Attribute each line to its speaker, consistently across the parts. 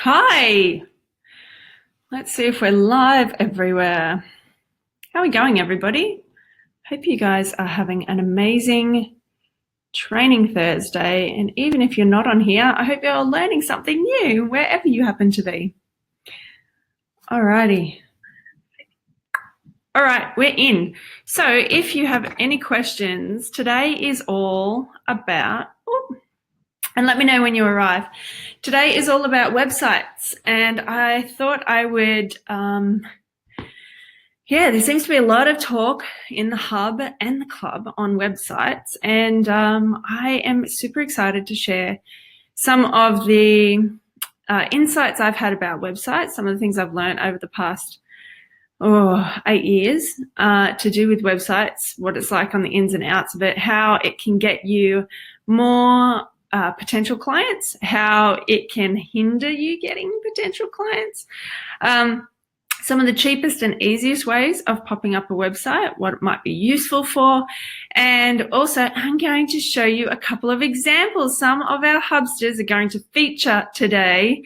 Speaker 1: Hi, let's see if we're live everywhere. How are we going, everybody? Hope you guys are having an amazing training Thursday. And even if you're not on here, I hope you're learning something new wherever you happen to be. Alrighty. All right, we're in. So if you have any questions, today is all about, and let me know when you arrive. Today is all about websites, and I thought I would, there seems to be a lot of talk in the hub and the club on websites, and I am super excited to share some of the insights I've had about websites, some of the things I've learned over the past 8 years to do with websites, what it's like on the ins and outs of it, how it can get you more potential clients, how it can hinder you getting potential clients, some of the cheapest and easiest ways of popping up a website, what it might be useful for, and also I'm going to show you a couple of examples. Some of our hubsters are going to feature today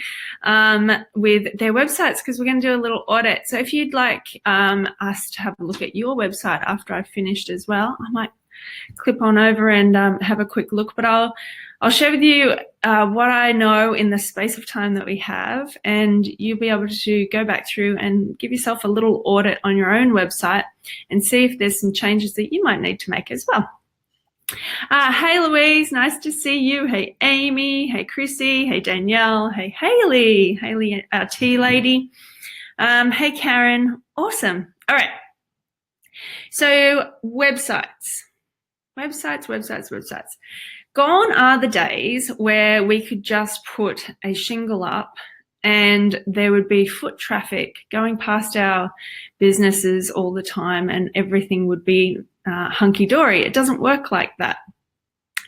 Speaker 1: with their websites because we're going to do a little audit. So if you'd like us to have a look at your website after I've finished as well, I might clip on over and have a quick look, but I'll share with you what I know in the space of time that we have, and you'll be able to go back through and give yourself a little audit on your own website and see if there's some changes that you might need to make as well. Hey Louise, nice to see you. Hey Amy, hey Chrissy, hey Danielle, hey Haley, our tea lady. Hey Karen, awesome. All right, so websites. Gone are the days where we could just put a shingle up and there would be foot traffic going past our businesses all the time and everything would be hunky-dory. It doesn't work like that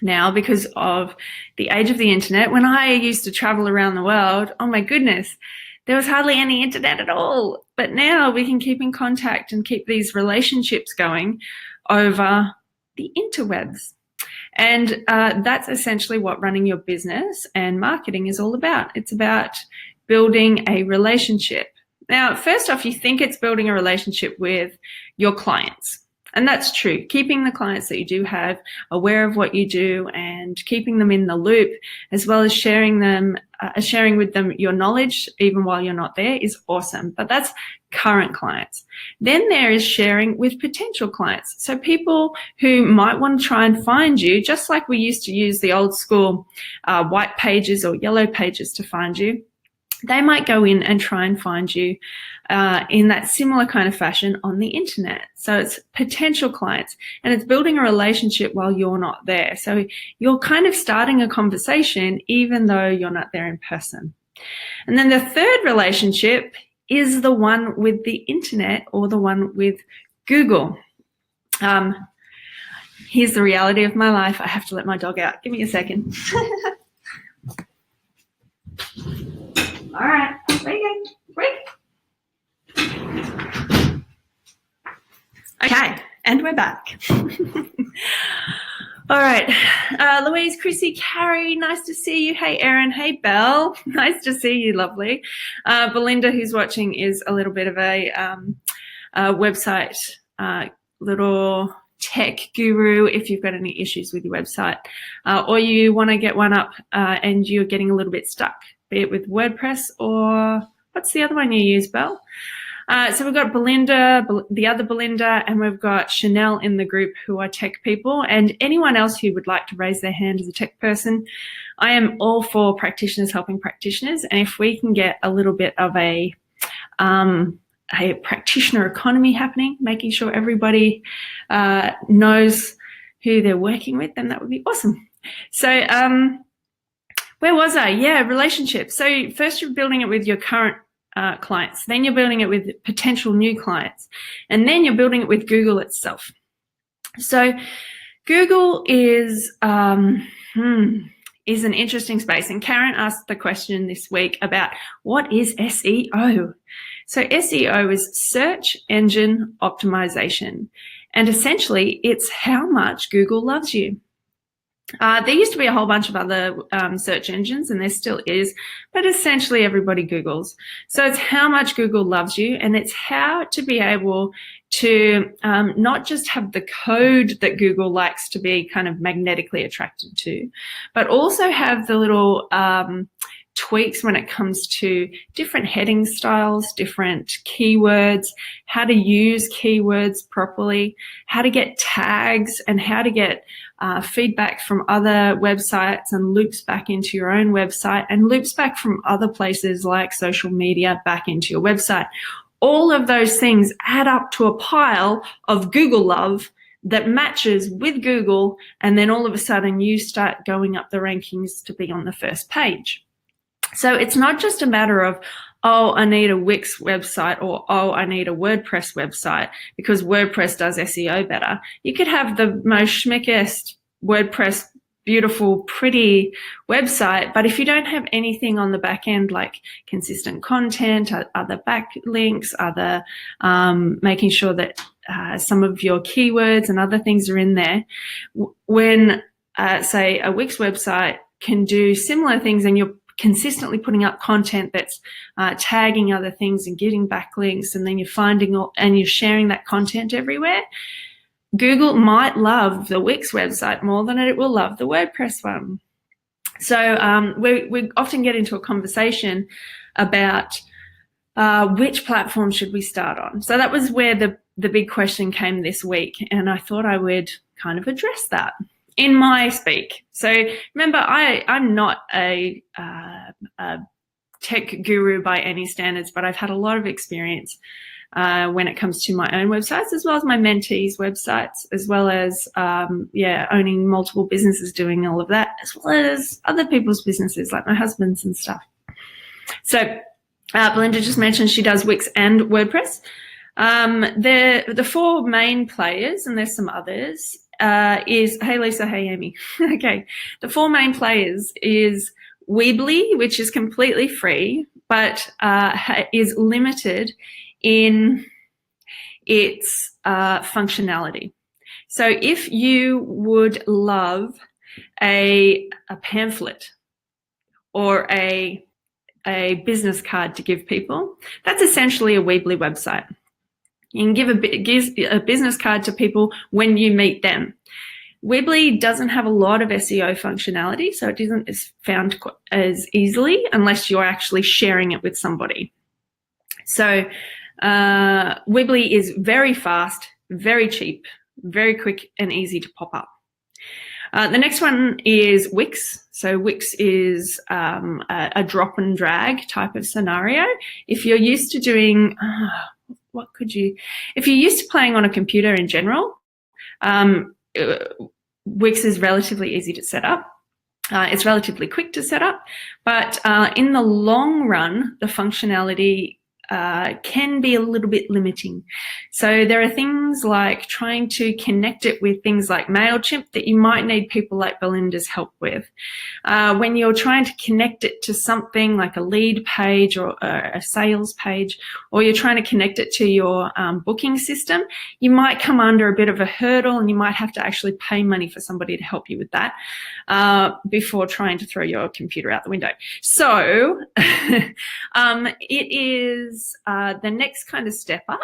Speaker 1: now because of the age of the internet. When I used to travel around the world, oh my goodness, there was hardly any internet at all. But now we can keep in contact and keep these relationships going over the interwebs. And that's essentially what running your business and marketing is all about. It's about building a relationship. Now, first off, you think it's building a relationship with your clients. And that's true. Keeping the clients that you do have aware of what you do and keeping them in the loop, as well as sharing with them your knowledge, even while you're not there, is awesome. But that's current clients. Then there is sharing with potential clients. So people who might want to try and find you, just like we used to use the old school white pages or yellow pages to find you, they might go in and try and find you in that similar kind of fashion on the internet. So it's potential clients and it's building a relationship while you're not there. So you're kind of starting a conversation even though you're not there in person. And then the third relationship is the one with the internet or the one with Google. Here's the reality of my life. I have to let my dog out. Give me a second. All right, break. Okay, and we're back. All right, Louise, Chrissy, Carrie, nice to see you. Hey, Erin. Hey, Belle. Nice to see you, lovely. Belinda, who's watching, is a little bit of a website, little tech guru if you've got any issues with your website or you want to get one up and you're getting a little bit stuck, be it with WordPress or what's the other one you use, Belle? So we've got Belinda, the other Belinda, and we've got Chanel in the group who are tech people, and anyone else who would like to raise their hand as a tech person. I am all for practitioners helping practitioners, and if we can get a little bit of a practitioner economy happening, making sure everybody knows who they're working with, then that would be awesome. So where was I? Yeah, relationships. So first you're building it with your current clients, then you're building it with potential new clients, and then you're building it with Google itself. So Google is an interesting space, and Karen asked the question this week about what is SEO. So SEO is search engine optimization, and essentially it's how much Google loves you. There used to be a whole bunch of other search engines, and there still is, but essentially everybody Googles. So it's how much Google loves you, and it's how to be able to not just have the code that Google likes to be kind of magnetically attracted to, but also have the little tweaks when it comes to different heading styles, different keywords, how to use keywords properly, how to get tags, and how to get feedback from other websites and loops back into your own website and loops back from other places like social media back into your website. All of those things add up to a pile of Google love that matches with Google, and then all of a sudden you start going up the rankings to be on the first page. So it's not just a matter of, oh, I need a Wix website, or, oh, I need a WordPress website because WordPress does SEO better. You could have the most schmickest WordPress, beautiful, pretty website, but if you don't have anything on the back end like consistent content, other backlinks, other making sure that some of your keywords and other things are in there, when, say, a Wix website can do similar things and you're consistently putting up content that's tagging other things and getting backlinks, and then you're finding and you're sharing that content everywhere, Google might love the Wix website more than it will love the WordPress one. So we often get into a conversation about which platform should we start on. So that was where the big question came this week, and I thought I would kind of address that in my speak. So remember, I'm not a tech guru by any standards, but I've had a lot of experience when it comes to my own websites, as well as my mentees' websites, as well as, owning multiple businesses, doing all of that, as well as other people's businesses, like my husband's and stuff. So Belinda just mentioned she does Wix and WordPress. The four main players, and there's some others, is, hey Lisa, hey Amy. Okay, the four main players is Weebly, which is completely free, but is limited in its functionality. So if you would love a pamphlet or a business card to give people, that's essentially a Weebly website. You can give a business card to people when you meet them. Weebly doesn't have a lot of SEO functionality, so it isn't found as easily unless you're actually sharing it with somebody. So Weebly is very fast, very cheap, very quick and easy to pop up. The next one is Wix. So Wix is a drop and drag type of scenario. If you're used to doing... if you're used to playing on a computer in general, Wix is relatively easy to set up. It's relatively quick to set up, but in the long run, the functionality can be a little bit limiting. So there are things like trying to connect it with things like MailChimp that you might need people like Belinda's help with. When you're trying to connect it to something like a lead page or a sales page, or you're trying to connect it to your booking system, you might come under a bit of a hurdle, and you might have to actually pay money for somebody to help you with that before trying to throw your computer out the window. So it is the next kind of step up,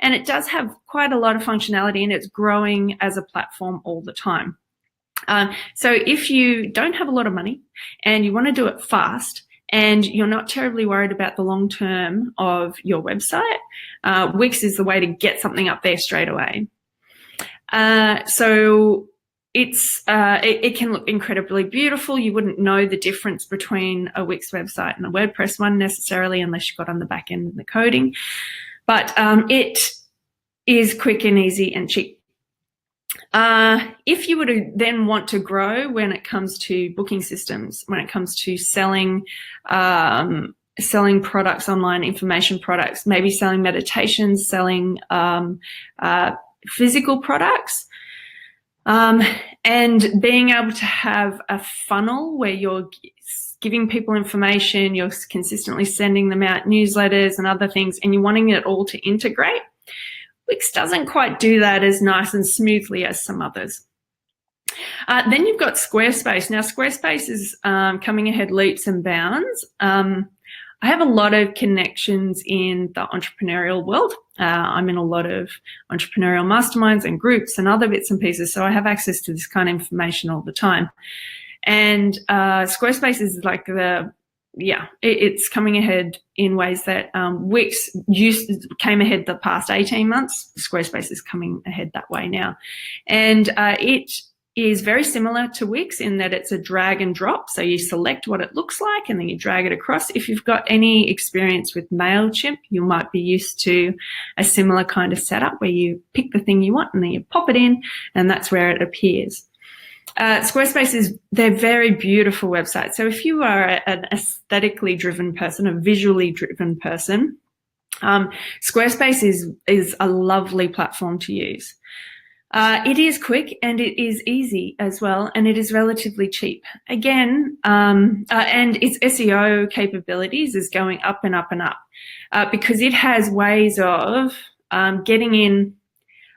Speaker 1: and it does have quite a lot of functionality, and it's growing as a platform all the time. So if you don't have a lot of money and you want to do it fast, and you're not terribly worried about the long term of your website, Wix is the way to get something up there straight away. So it can look incredibly beautiful. You wouldn't know the difference between a Wix website and a WordPress one necessarily unless you got on the back end and the coding. But it is quick and easy and cheap. If you were to then want to grow when it comes to booking systems, when it comes to selling products online, information products, maybe selling meditations, selling physical products, and being able to have a funnel where you're giving people information, you're consistently sending them out newsletters and other things, and you're wanting it all to integrate, Wix doesn't quite do that as nice and smoothly as some others. Then you've got Squarespace. Now, Squarespace is coming ahead leaps and bounds. I have a lot of connections in the entrepreneurial world. I'm in a lot of entrepreneurial masterminds and groups and other bits and pieces, so I have access to this kind of information all the time. And Squarespace is like it's coming ahead in ways that Wix came ahead the past 18 months. Squarespace is coming ahead that way now. And it is very similar to Wix in that it's a drag and drop. So you select what it looks like and then you drag it across. If you've got any experience with MailChimp, you might be used to a similar kind of setup where you pick the thing you want and then you pop it in and that's where it appears. Squarespace they're very beautiful websites. So if you are an aesthetically driven person, a visually driven person, Squarespace is a lovely platform to use. It is quick and it is easy as well, and it is relatively cheap. Again, and its SEO capabilities is going up and up and up because it has ways of getting in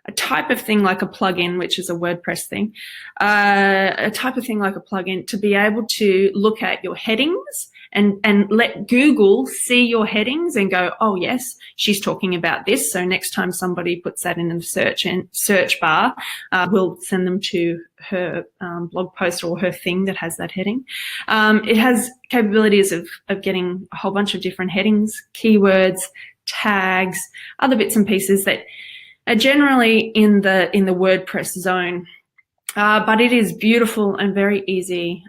Speaker 1: a type of thing like a plugin, which is a WordPress thing, a type of thing like a plugin to be able to look at your headings and let Google see your headings and go, oh yes, she's talking about this. So next time somebody puts that in the search bar, we'll send them to her blog post or her thing that has that heading. It has capabilities of getting a whole bunch of different headings, keywords, tags, other bits and pieces that are generally in the WordPress zone. But it is beautiful and very easy.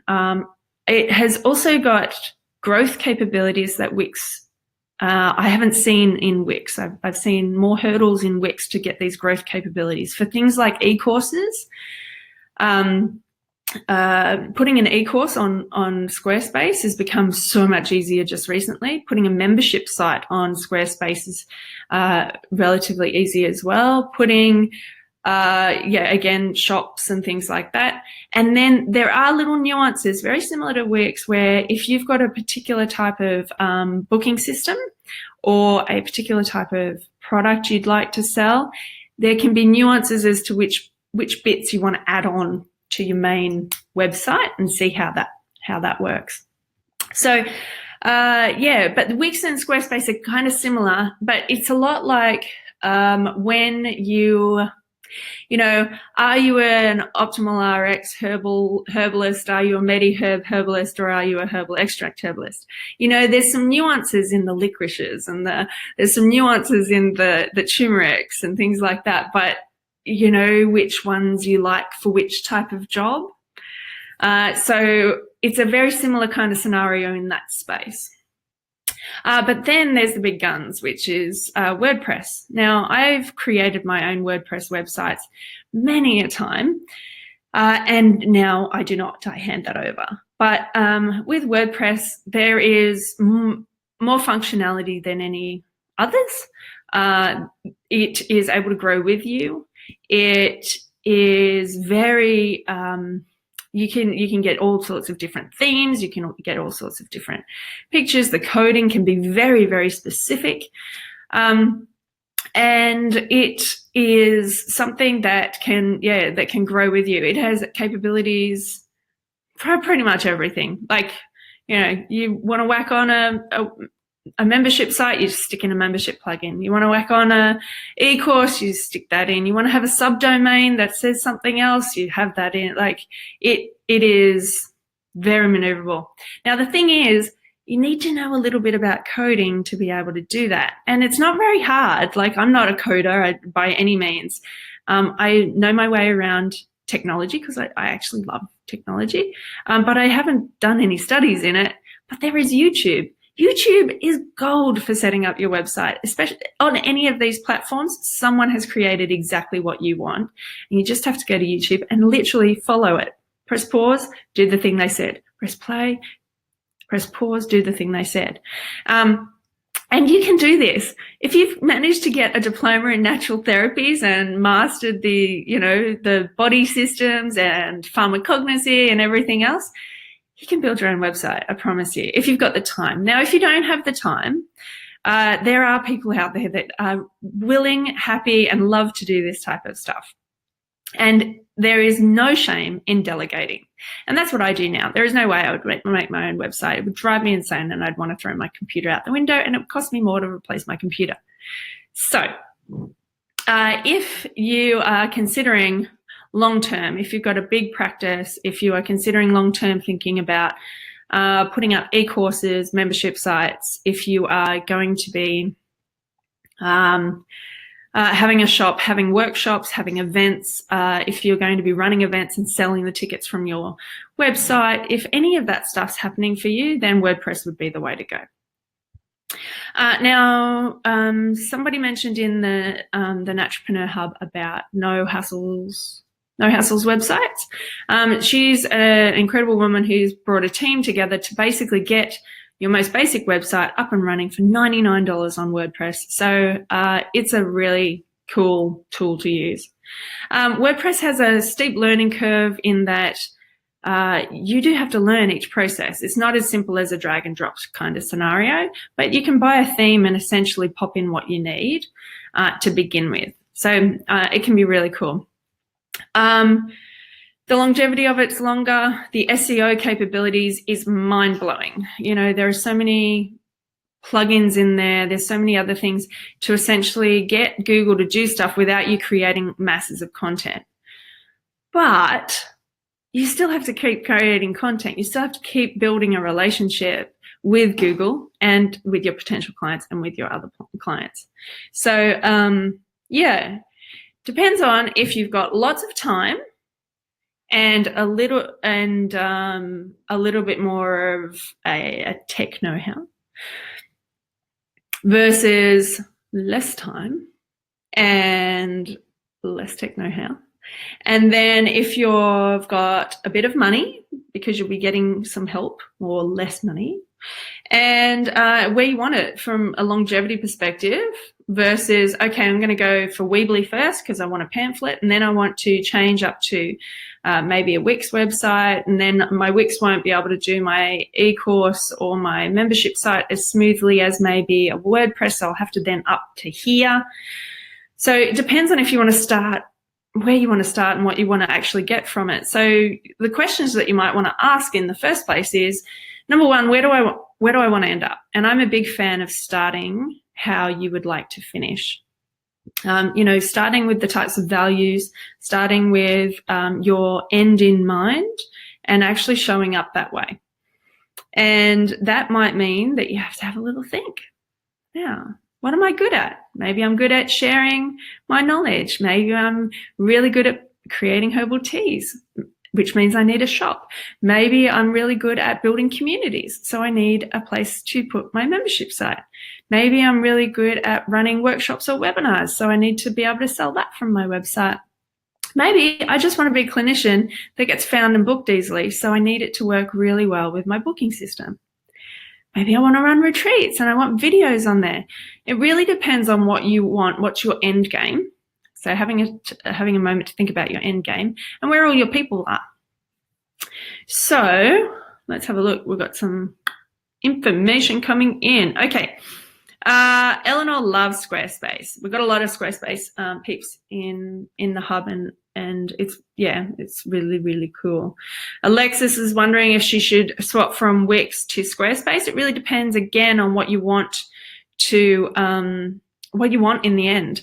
Speaker 1: It has also got growth capabilities that Wix, I haven't seen in Wix. I've seen more hurdles in Wix to get these growth capabilities. For things like e-courses, putting an e-course on Squarespace has become so much easier just recently. Putting a membership site on Squarespace is relatively easy as well. Putting again, shops and things like that. And then there are little nuances, very similar to Wix, where if you've got a particular type of booking system or a particular type of product you'd like to sell, there can be nuances as to which bits you want to add on to your main website and see how that works. So but Wix and Squarespace are kind of similar, but it's a lot like when you know, are you an Optimal RX herbalist? Are you a MediHerb herbalist, or are you a herbal extract herbalist? You know, there's some nuances in the licorices and there's some nuances in the turmerics and things like that, but you know which ones you like for which type of job. So it's a very similar kind of scenario in that space. But then there's the big guns, which is WordPress. Now, I've created my own WordPress websites many a time, and now I do not. I hand that over. But with WordPress, there is more functionality than any others. It is able to grow with you. It is very you can get all sorts of different themes. You can get all sorts of different pictures. The coding can be very, very specific. And it is something that can grow with you. It has capabilities for pretty much everything. Like, you know, you want to whack on a membership site, you just stick in a membership plugin. You want to whack on a e-course, you stick that in. You want to have a subdomain that says something else, you have that in. Like, it is very maneuverable. Now, the thing is, you need to know a little bit about coding to be able to do that. And it's not very hard. Like, I'm not a coder by any means. I know my way around technology because I actually love technology, but I haven't done any studies in it. But there is YouTube. YouTube is gold for setting up your website, especially on any of these platforms. Someone has created exactly what you want, and you just have to go to YouTube and literally follow it. Press pause, do the thing they said. Press play, press pause, do the thing they said. And you can do this. If you've managed to get a diploma in natural therapies and mastered the body systems and pharmacognosy and everything else, you can build your own website, I promise you, if you've got the time. Now, if you don't have the time, there are people out there that are willing, happy, and love to do this type of stuff. And there is no shame in delegating. And that's what I do now. There is no way I would make my own website. It would drive me insane and I'd want to throw my computer out the window, and it would cost me more to replace my computer. So if you are considering long-term, if you've got a big practice, if you are considering long-term thinking about putting up e-courses, membership sites, if you are going to be having a shop, having workshops, having events, if you're going to be running events and selling the tickets from your website, if any of that stuff's happening for you, then WordPress would be the way to go. Now, somebody mentioned in the Naturopreneur Hub about no hassles websites. She's an incredible woman who's brought a team together to basically get your most basic website up and running for $99 on WordPress. So it's a really cool tool to use. WordPress has a steep learning curve in that you do have to learn each process. It's not as simple as a drag and drop kind of scenario, but you can buy a theme and essentially pop in what you need to begin with. So it can be really cool. The longevity of it's longer. The SEO capabilities is mind-blowing. You know, there are so many plugins in there. There's so many other things to essentially get Google to do stuff without you creating masses of content. But you still have to keep creating content. You still have to keep building a relationship with Google and with your potential clients and with your other clients. So, yeah, depends on if you've got lots of time and a little bit more of a tech know-how versus less time and less tech know-how. And then if you've got a bit of money, because you'll be getting some help or less money, and where you want it from a longevity perspective versus, okay, I'm going to go for Weebly first because I want a pamphlet, and then I want to change up to maybe a Wix website, and then my Wix won't be able to do my e-course or my membership site as smoothly as maybe a WordPress, so I'll have to then up to here. So it depends on if you want to start, where you want to start and what you want to actually get from it. So the questions that you might want to ask in the first place is, number one, where do I want to end up? And I'm a big fan of starting how you would like to finish. You know, starting with the types of values, starting with your end in mind, and actually showing up that way. And that might mean that you have to have a little think. Yeah, what am I good at? Maybe I'm good at sharing my knowledge. Maybe I'm really good at creating herbal teas, which means I need a shop. Maybe I'm really good at building communities, so I need a place to put my membership site. Maybe I'm really good at running workshops or webinars, so I need to be able to sell that from my website. Maybe I just want to be a clinician that gets found and booked easily, so I need it to work really well with my booking system. Maybe I want to run retreats and I want videos on there. It really depends on what you want, what's your end game. So having a moment to think about your end game and where all your people are. So let's have a look. We've got some information coming in. Okay. Eleanor loves Squarespace. We've got a lot of Squarespace peeps in the hub, and it's really, really cool. Alexis is wondering if she should swap from Wix to Squarespace. It really depends again on what you want to what you want in the end.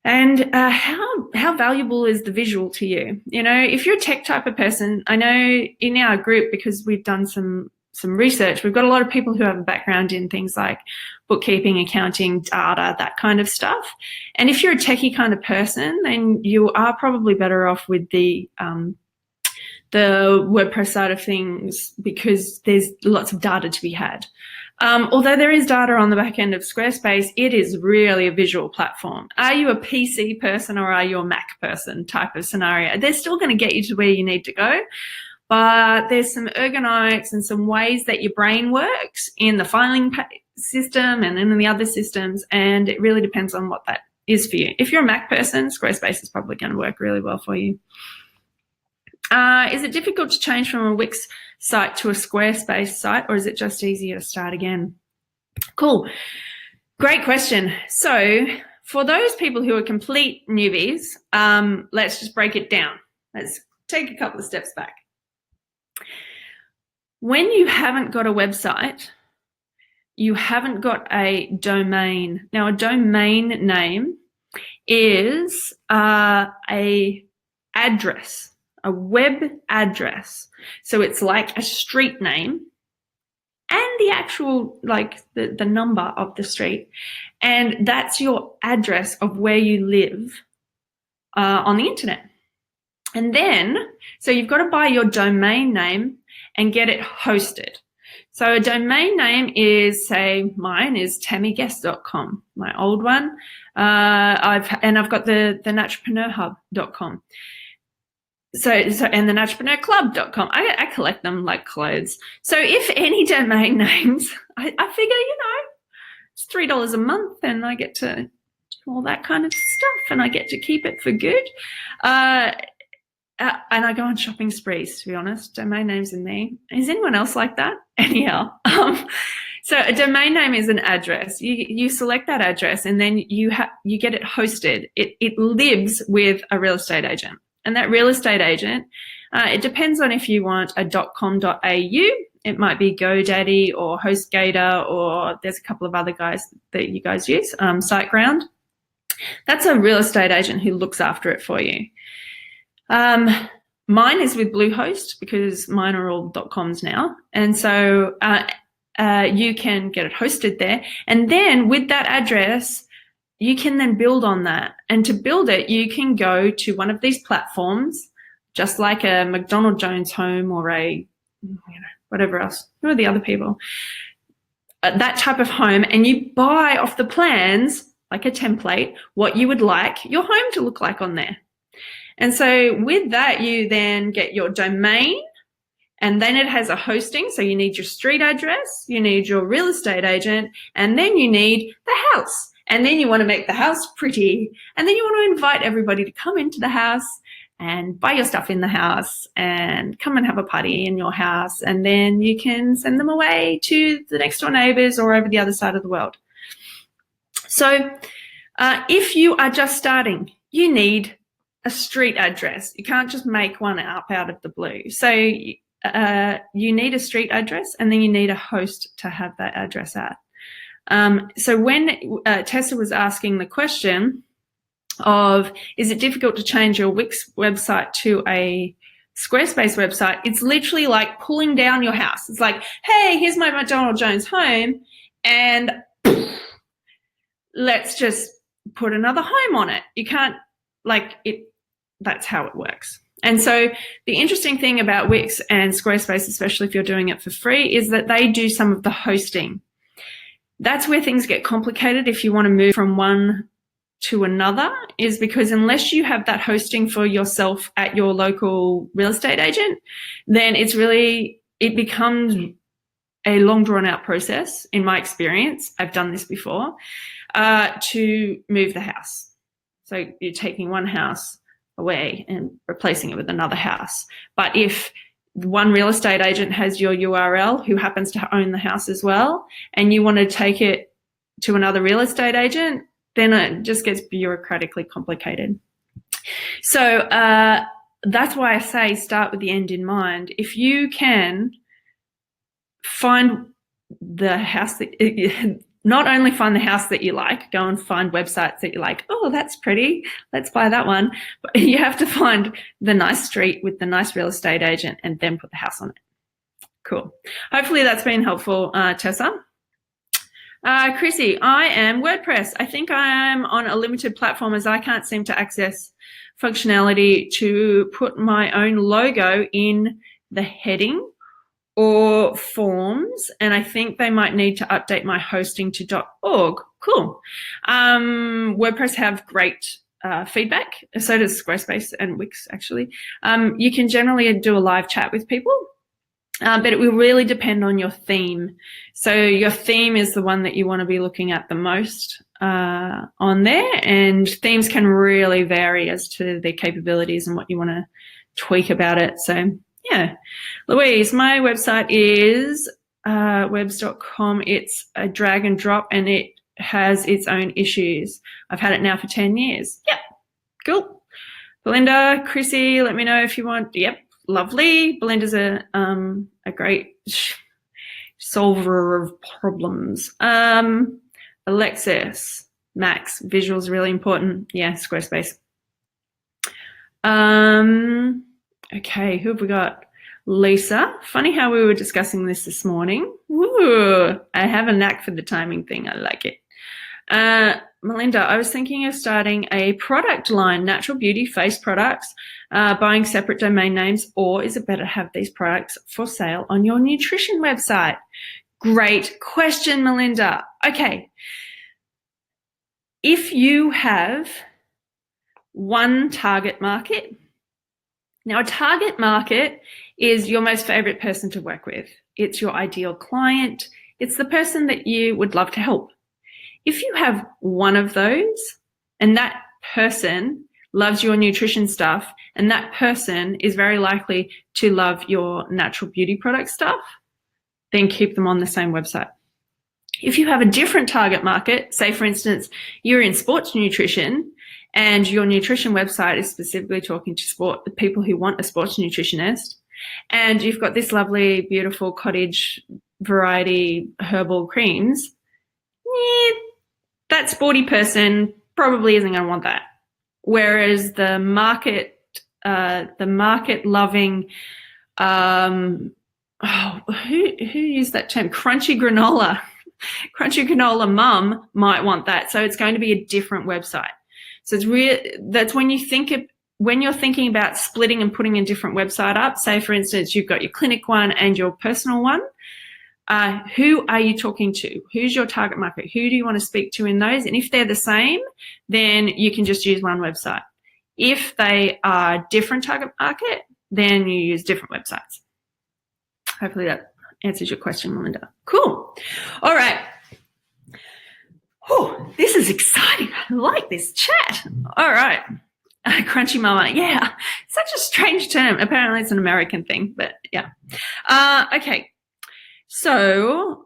Speaker 1: And how valuable is the visual to you? You know, if you're a tech type of person, I know in our group, because we've done some research, we've got a lot of people who have a background in things like bookkeeping, accounting, data, that kind of stuff. And if you're a techie kind of person, then you are probably better off with the WordPress side of things, because there's lots of data to be had. Although there is data on the back end of Squarespace, it is really a visual platform. Are you a PC person or are you a Mac person type of scenario? They're still going to get you to where you need to go, but there's some ergonomics and some ways that your brain works in the filing system and in the other systems, and it really depends on what that is for you. If you're a Mac person, Squarespace is probably going to work really well for you. Is it difficult to change from a Wix site to a Squarespace site, or is it just easier to start again? Cool. Great question. So for those people who are complete newbies, let's just break it down. Let's take a couple of steps back. When you haven't got a website, you haven't got a domain. Now, a domain name is a address, a web address. So it's like a street name and the actual, like the number of the street. And that's your address of where you live on the internet. And then, so you've got to buy your domain name and get it hosted. So a domain name is, say, mine is tammyguest.com, my old one. I've got the naturopathicHub.com. So and the naturopathiclub.com. I collect them like clothes. So if any domain names, I figure, it's $3 a month and I get to do all that kind of stuff and I get to keep it for good. And I go on shopping sprees, to be honest. Domain names and me. Is anyone else like that? Anyhow. So a domain name is an address. You select that address and then you get it hosted. It lives with a real estate agent. And that real estate agent, it depends on if you want a .com.au. It might be GoDaddy or HostGator, or there's a couple of other guys that you guys use, SiteGround. That's a real estate agent who looks after it for you. Mine is with Bluehost because mine are all .coms now. And so you can get it hosted there. And then with that address, you can then build on that. And to build it, you can go to one of these platforms, just like a McDonald Jones Home or a, whatever else. Who are the other people? That type of home. And you buy off the plans, like a template, what you would like your home to look like on there. And so with that, you then get your domain, and then it has a hosting. So you need your street address, you need your real estate agent, and then you need the house. And then you want to make the house pretty. And then you want to invite everybody to come into the house and buy your stuff in the house and come and have a party in your house. And then you can send them away to the next door neighbors or over the other side of the world. So if you are just starting, you need a street address. You can't just make one up out of the blue. So you need a street address, and then you need a host to have that address at. So when Tessa was asking the question of, is it difficult to change your Wix website to a Squarespace website? It's literally like pulling down your house. It's like, hey, here's my McDonald Jones home, and let's just put another home on it. You can't, that's how it works. And so the interesting thing about Wix and Squarespace, especially if you're doing it for free, is that they do some of the hosting. That's where things get complicated if you want to move from one to another, is because unless you have that hosting for yourself at your local real estate agent, then it becomes a long drawn out process. In my experience, I've done this before, to move the house. So you're taking one house away and replacing it with another house. But if one real estate agent has your URL who happens to own the house as well, and you want to take it to another real estate agent, then it just gets bureaucratically complicated. So that's why I say start with the end in mind. If you can find the house that not only find the house that you like, go and find websites that you like. Oh, that's pretty. Let's buy that one. But you have to find the nice street with the nice real estate agent and then put the house on it. Cool. Hopefully that's been helpful, Tessa. Chrissy, I am WordPress. I think I am on a limited platform as I can't seem to access functionality to put my own logo in the heading or forms, and I think they might need to update my hosting to .org. Cool. WordPress have great feedback. So does Squarespace and Wix, actually. You can generally do a live chat with people, but it will really depend on your theme. So your theme is the one that you want to be looking at the most on there, and themes can really vary as to their capabilities and what you want to tweak about it. So yeah. Louise, my website is webs.com. It's a drag and drop, and it has its own issues. I've had it now for 10 years. Yep, cool. Belinda, Chrissy, let me know if you want. Yep, lovely. Belinda's a great solver of problems. Alexis, Max, visuals really important. Yeah, Squarespace. Okay, who have we got? Lisa. Funny how we were discussing this morning. Ooh, I have a knack for the timing thing. I like it. Melinda, I was thinking of starting a product line, natural beauty face products, buying separate domain names, or is it better to have these products for sale on your nutrition website? Great question, Melinda. Okay. If you have one target market, now a target market is your most favorite person to work with. It's your ideal client. It's the person that you would love to help. If you have one of those and that person loves your nutrition stuff and that person is very likely to love your natural beauty product stuff, then keep them on the same website. If you have a different target market, say for instance, you're in sports nutrition and your nutrition website is specifically talking to people who want a sports nutritionist, and you've got this lovely, beautiful cottage variety herbal creams, that sporty person probably isn't going to want that. Whereas the market loving, who used that term? Crunchy granola mum might want that. So it's going to be a different website. So that's when you're thinking about splitting and putting a different website up. Say for instance, you've got your clinic one and your personal one. Who are you talking to? Who's your target market? Who do you want to speak to in those? And if they're the same, then you can just use one website. If they are different target market, then you use different websites. Hopefully that answers your question, Melinda. Cool. All right. Oh, this is exciting. I like this chat. All right. Crunchy mama. Yeah. Such a strange term. Apparently it's an American thing, but yeah. Okay. So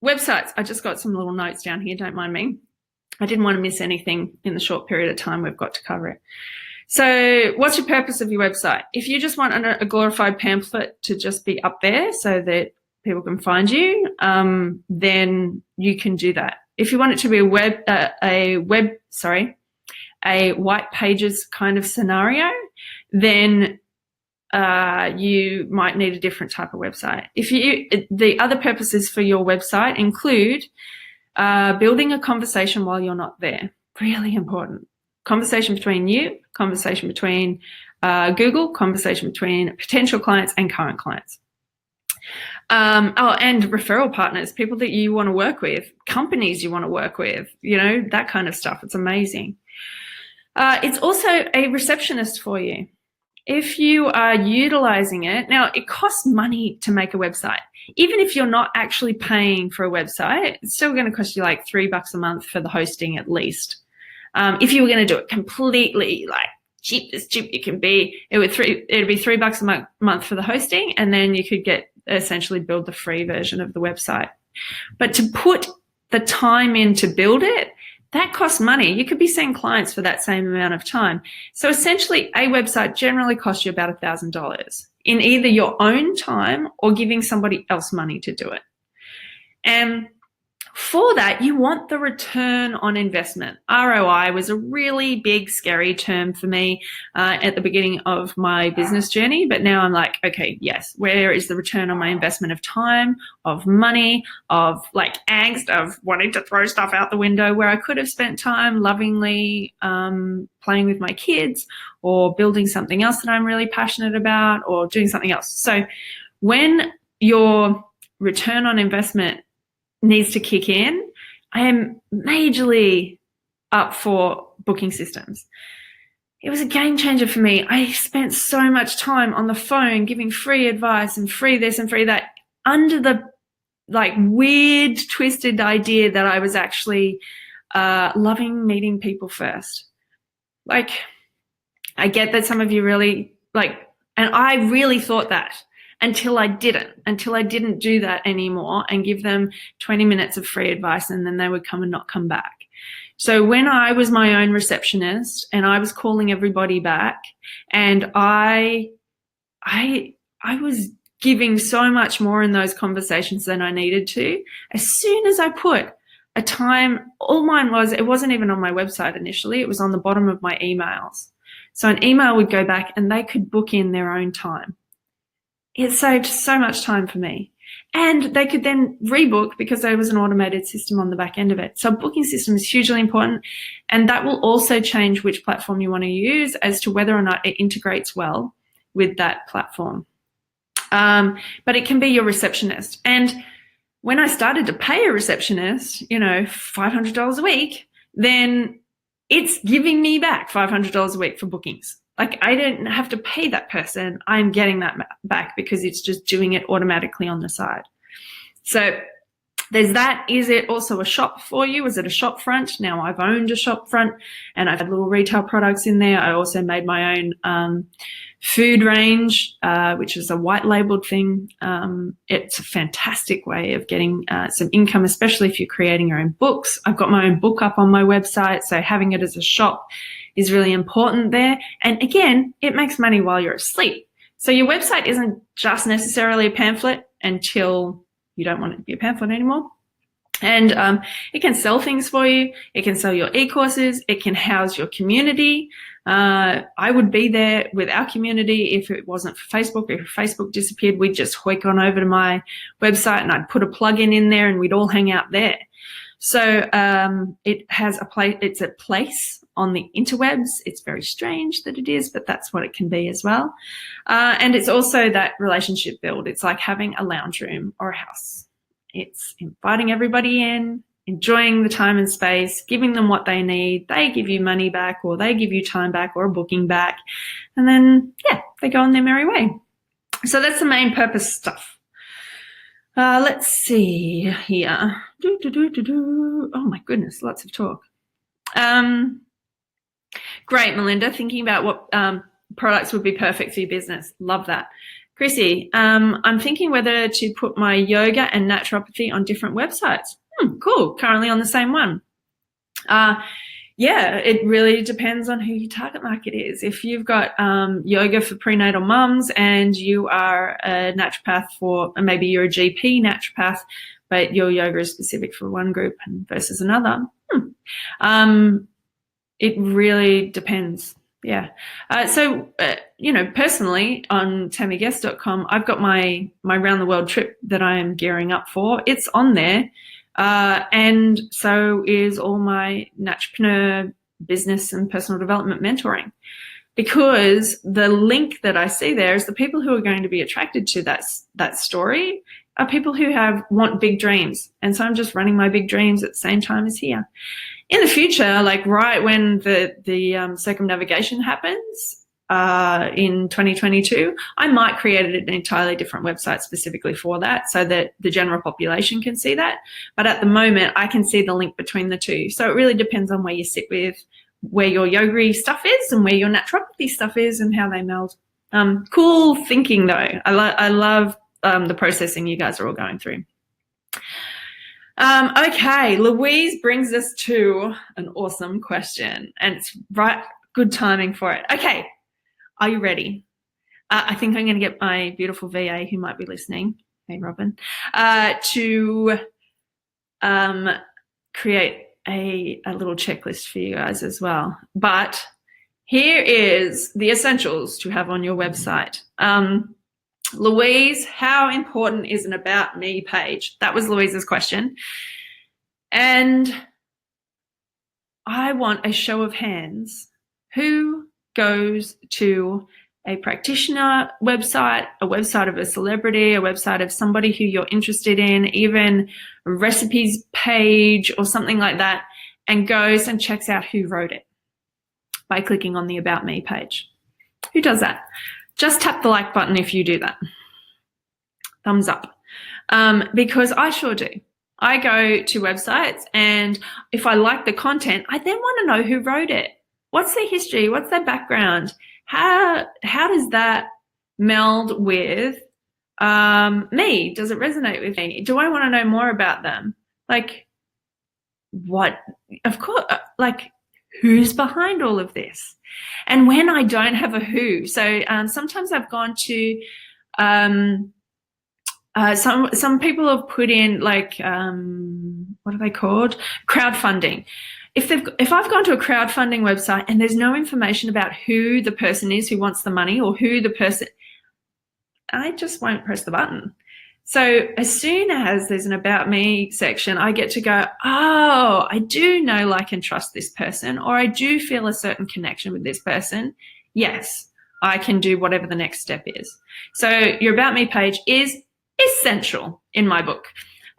Speaker 1: websites, I just got some little notes down here, don't mind me. I didn't want to miss anything in the short period of time we've got to cover it. So what's your purpose of your website? If you just want a glorified pamphlet to just be up there so that people can find you, then you can do that. If you want it to be a white pages kind of scenario, then you might need a different type of website. The other purposes for your website include building a conversation while you're not there. Really important. Conversation between you, conversation between Google, conversation between potential clients and current clients. And referral partners, people that you want to work with, companies you want to work with, that kind of stuff. It's amazing. It's also a receptionist for you. If you are utilizing it, now it costs money to make a website. Even if you're not actually paying for a website, it's still going to cost you like $3 a month for the hosting at least. If you were going to do it completely like cheap as cheap it can be, it'd be $3 a month for the hosting, and then you could essentially build the free version of the website. But to put the time in to build it, that costs money. You could be seeing clients for that same amount of time. So essentially, a website generally costs you about $1,000 in either your own time or giving somebody else money to do it. And for that, you want the return on investment. ROI was a really big, scary term for me at the beginning of my business journey. But now I'm like, okay, yes, where is the return on my investment of time, of money, of like angst, of wanting to throw stuff out the window where I could have spent time lovingly playing with my kids or building something else that I'm really passionate about or doing something else. So when your return on investment needs to kick in, I am majorly up for booking systems. It was a game changer for me. I spent so much time on the phone giving free advice and free this and free that under the like weird twisted idea that I was actually loving meeting people first. Like, I get that some of you really like, and I really thought that. until I didn't do that anymore and give them 20 minutes of free advice, and then they would come and not come back. So when I was my own receptionist and I was calling everybody back, and I was giving so much more in those conversations than I needed to, as soon as I put a time, all mine was, it wasn't even on my website initially, it was on the bottom of my emails. So an email would go back and they could book in their own time. It saved so much time for me. And they could then rebook because there was an automated system on the back end of it. So a booking system is hugely important, and that will also change which platform you want to use as to whether or not it integrates well with that platform. But it can be your receptionist. And when I started to pay a receptionist, $500 a week, then it's giving me back $500 a week for bookings. Like, I didn't have to pay that person. I'm getting that back because it's just doing it automatically on the side. So there's that. Is it also a shop for you? Is it a Shopfront? Now, I've owned a Shopfront and I've had little retail products in there. I also made my own food range, which is a white labeled thing. It's a fantastic way of getting some income, especially if you're creating your own books. I've got my own book up on my website, so having it as a shop is really important there. And again, it makes money while you're asleep. So your website isn't just necessarily a pamphlet until you don't want it to be a pamphlet anymore. And it can sell things for you. It can sell your e-courses. It can house your community. I would be there with our community if it wasn't for Facebook. If Facebook disappeared, we'd just hoik on over to my website and I'd put a plugin in there and we'd all hang out there. So it has a place. It's a place on the interwebs. It's very strange that it is, but that's what it can be as well. And it's also that relationship build. It's like having a lounge room or a house. It's inviting everybody in, enjoying the time and space, giving them what they need. They give you money back, or they give you time back, or a booking back. And then, they go on their merry way. So that's the main purpose stuff. Let's see here. Oh my goodness, lots of talk. Great, Melinda, thinking about what products would be perfect for your business. Love that. Chrissy, I'm thinking whether to put my yoga and naturopathy on different websites. Cool, currently on the same one. It really depends on who your target market is. If you've got yoga for prenatal mums and you are a naturopath and maybe you're a GP naturopath, but your yoga is specific for one group versus another, it really depends. Personally on tammyguest.com, I've got my round the world trip that I am gearing up for. It's on there. And so is all my Naturepreneur business and personal development mentoring, because the link that I see there is the people who are going to be attracted to that story are people who want big dreams. And so I'm just running my big dreams at the same time as here. In the future, like right when the circumnavigation happens in 2022, I might create an entirely different website specifically for that so that the general population can see that. But at the moment, I can see the link between the two. So it really depends on where you sit with where your yoga stuff is and where your naturopathy stuff is and how they meld. Cool thinking, though. I love the processing you guys are all going through. Okay, Louise brings us to an awesome question, and it's good timing for it. Okay, are you ready? I think I'm going to get my beautiful VA who might be listening, hey Robin, to create a little checklist for you guys as well. But here is the essentials to have on your website. Louise, how important is an About Me page? That was Louise's question. And I want a show of hands. Who goes to a practitioner website, a website of a celebrity, a website of somebody who you're interested in, even a recipes page or something like that, and goes and checks out who wrote it by clicking on the About Me page? Who does that? Just tap the like button if you do that. Thumbs up. Because I sure do. I go to websites, and if I like the content, I then want to know who wrote it. What's their history? What's their background? How does that meld with Me, does it resonate with me? Do I want to know more about them? Like, what? Of course, like, who's behind all of this? And when I don't have a who, so sometimes I've gone to some people have put in like what are they called? Crowdfunding. If I've gone to a crowdfunding website and there's no information about who the person is who wants the money or who the person, I just won't press the button. So as soon as there's an about me section, I get to go, oh, I do know, like, and trust this person, or I do feel a certain connection with this person. Yes, I can do whatever the next step is. So your about me page is essential in my book.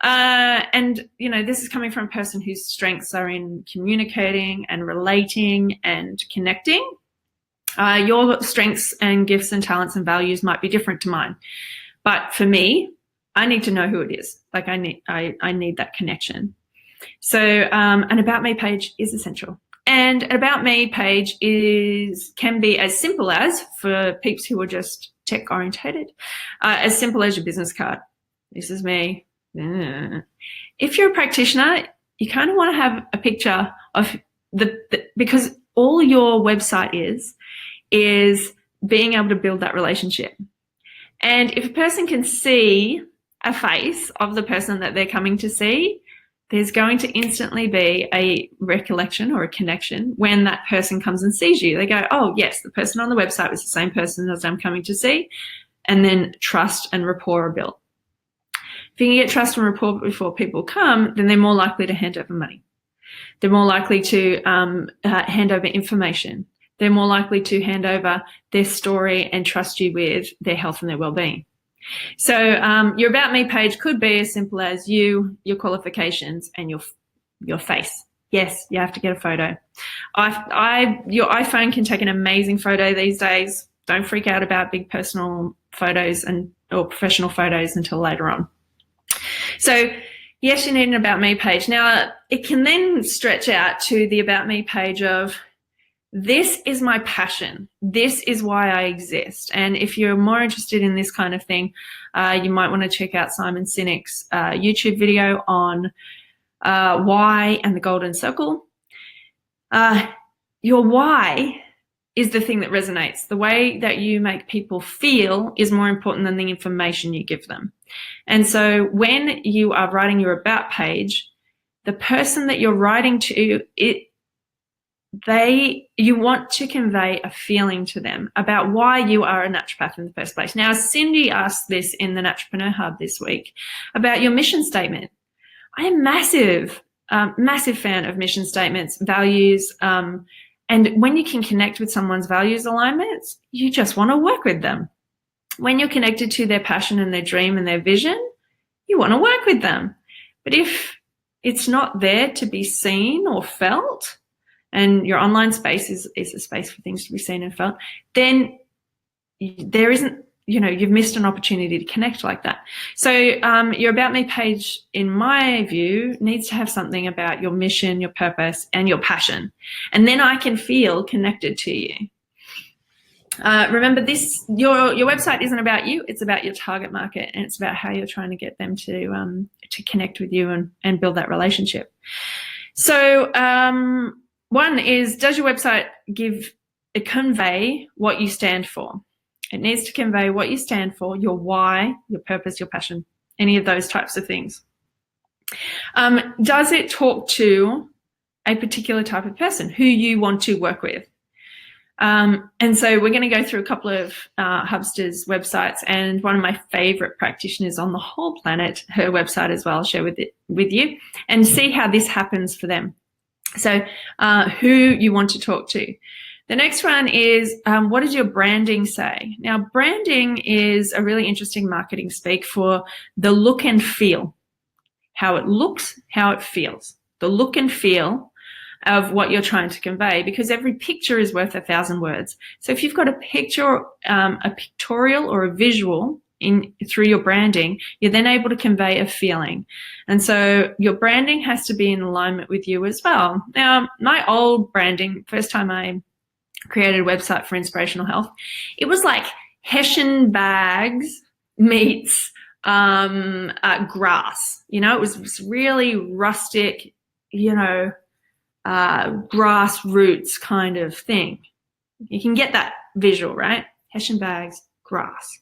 Speaker 1: And, you know, this is coming from a person whose strengths are in communicating and relating and connecting. Your strengths and gifts and talents and values might be different to mine. But for me, I need to know who it is. Like, I need that connection. So an about me page is essential. And an about me page can be as simple as, for peeps who are just tech orientated, as simple as your business card. This is me. If you're a practitioner, you kind of want to have a picture of because all your website is being able to build that relationship. And if a person can see a face of the person that they're coming to see, there's going to instantly be a recollection or a connection when that person comes and sees you. They go, oh, yes, the person on the website was the same person as I'm coming to see. And then trust and rapport are built. If you can get trust and rapport before people come, then they're more likely to hand over money. They're more likely to hand over information. They're more likely to hand over their story and trust you with their health and their well-being. So your about me page could be as simple as you, your qualifications, and your face. Yes, you have to get a photo. Your iPhone can take an amazing photo these days. Don't freak out about big personal photos or professional photos until later on. So yes, you need an about me page. Now it can then stretch out to the about me page of, this is my passion. This is why I exist. And if you're more interested in this kind of thing, you might want to check out Simon Sinek's YouTube video on why and the golden circle. Your why is the thing that resonates. The way that you make people feel is more important than the information you give them. And so when you are writing your about page, the person that you're writing to, you want to convey a feeling to them about why you are a naturopath in the first place. Now, Cindy asked this in the Naturapreneur Hub this week about your mission statement. I am massive fan of mission statements, values, and when you can connect with someone's values alignments, you just want to work with them. When you're connected to their passion and their dream and their vision, you want to work with them. But if it's not there to be seen or felt, and your online space is a space for things to be seen and felt, then there isn't, you've missed an opportunity to connect like that. So your About Me page, in my view, needs to have something about your mission, your purpose, and your passion. And then I can feel connected to you. Remember this, your website isn't about you, it's about your target market, and it's about how you're trying to get them to connect with you and build that relationship. So one is, does your website convey what you stand for? It needs to convey what you stand for, your why, your purpose, your passion, any of those types of things. Does it talk to a particular type of person who you want to work with? And so we're going to go through a couple of Hubsters websites, and one of my favorite practitioners on the whole planet, her website as well, I'll share with you, and see how this happens for them. So who you want to talk to. The next one is, what does your branding say? Now, branding is a really interesting marketing speak for the look and feel, how it looks, how it feels, the look and feel of what you're trying to convey, because every picture is worth 1,000 words. So if you've got a picture, a pictorial or a visual through your branding, you're then able to convey a feeling. And so your branding has to be in alignment with you as well. Now, my old branding, first time I created a website for inspirational health, it was like Hessian bags, meets grass. You know, it was this really rustic, you know, grassroots kind of thing. You can get that visual, right? Hessian bags, grass.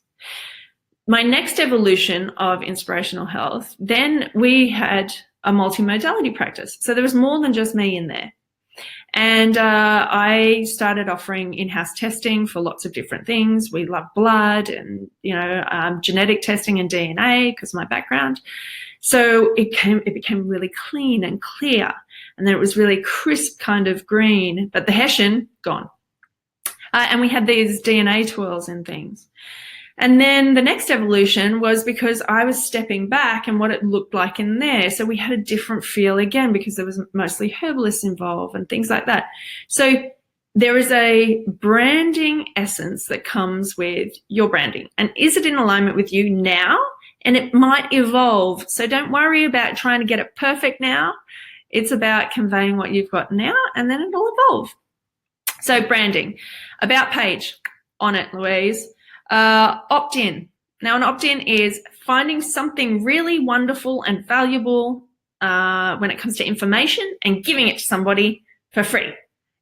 Speaker 1: My next evolution of inspirational health, then we had a multimodality practice. So there was more than just me in there. And I started offering in-house testing for lots of different things. We love blood and, you know, genetic testing and DNA because of my background. So it became really clean and clear. And then it was really crisp kind of green, but the Hessian, gone. And we had these DNA twirls and things. And then the next evolution was because I was stepping back and what it looked like in there. So we had a different feel again because there was mostly herbalists involved and things like that. So there is a branding essence that comes with your branding. And is it in alignment with you now? And it might evolve. So don't worry about trying to get it perfect now. It's about conveying what you've got now, and then it'll evolve. So branding, about page, on it, Louise. Opt-in. Now, an opt-in is finding something really wonderful and valuable when it comes to information and giving it to somebody for free,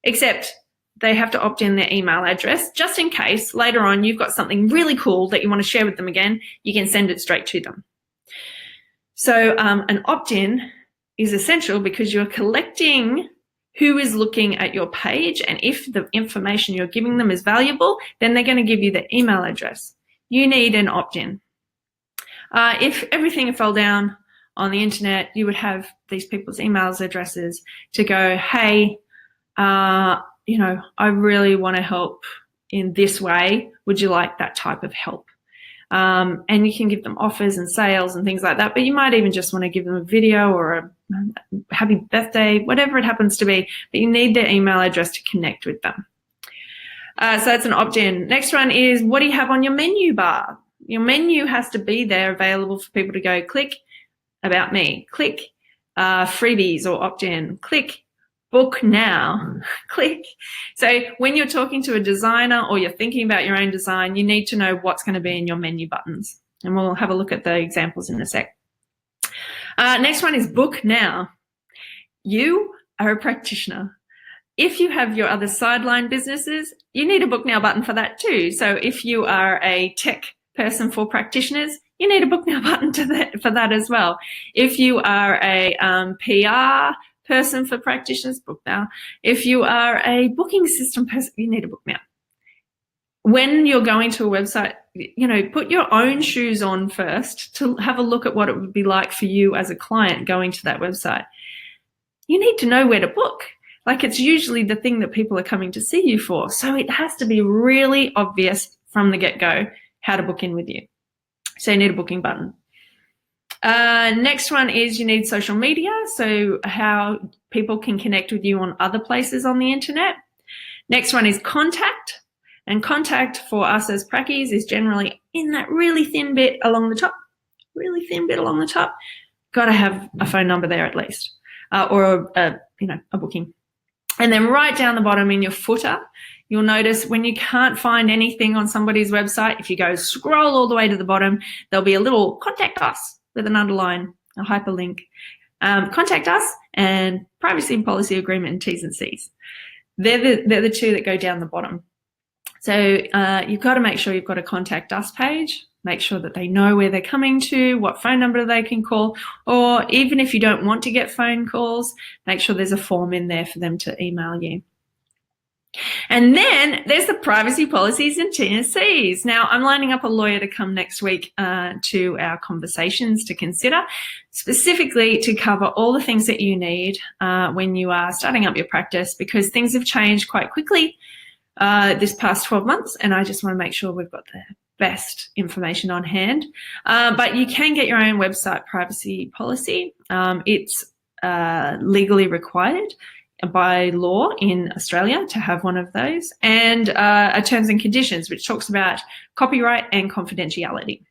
Speaker 1: except they have to opt in their email address just in case later on you've got something really cool that you want to share with them again. You can send it straight to them. So an opt-in is essential because you're collecting who is looking at your page, and if the information you're giving them is valuable, then they're going to give you their email address. You need an opt-in. If everything fell down on the internet, you would have these people's email addresses to go, hey, you know, I really want to help in this way. Would you like that type of help? And you can give them offers and sales and things like that, but you might even just want to give them a video or a happy birthday, whatever it happens to be, but you need their email address to connect with them. So that's an opt-in. Next one is, what do you have on your menu bar? Your menu has to be there available for people to go click about me, click freebies or opt-in, click book now, click. So when you're talking to a designer or you're thinking about your own design, you need to know what's going to be in your menu buttons. And we'll have a look at the examples in a sec. Next one is book now. You are a practitioner. If you have your other sideline businesses, you need a book now button for that too. So if you are a tech person for practitioners, you need a book now button for that as well. If you are a PR person for practitioners, book now. If you are a booking system person, you need a book now. When you're going to a website, you know, put your own shoes on first to have a look at what it would be like for you as a client going to that website. You need to know where to book. Like, it's usually the thing that people are coming to see you for. So it has to be really obvious from the get-go how to book in with you. So you need a booking button. Next one is you need social media, so how people can connect with you on other places on the internet. Next one is contact, and contact for us as prackies is generally in that really thin bit along the top, Got to have a phone number there at least, or a booking. And then right down the bottom in your footer, you'll notice when you can't find anything on somebody's website, if you go scroll all the way to the bottom, there'll be a little contact us with an underline, a hyperlink. Contact us and privacy and policy agreement and T's and C's. They're the two that go down the bottom. So you've got to make sure you've got a contact us page. Make sure that they know where they're coming to, what phone number they can call, or even if you don't want to get phone calls, make sure there's a form in there for them to email you. And then there's the privacy policies and T&Cs. Now, I'm lining up a lawyer to come next week to our conversations to consider, specifically to cover all the things that you need when you are starting up your practice, because things have changed quite quickly this past 12 months, and I just want to make sure we've got the best information on hand. But you can get your own website privacy policy. It's legally required by law in Australia to have one of those, and a terms and conditions which talks about copyright and confidentiality.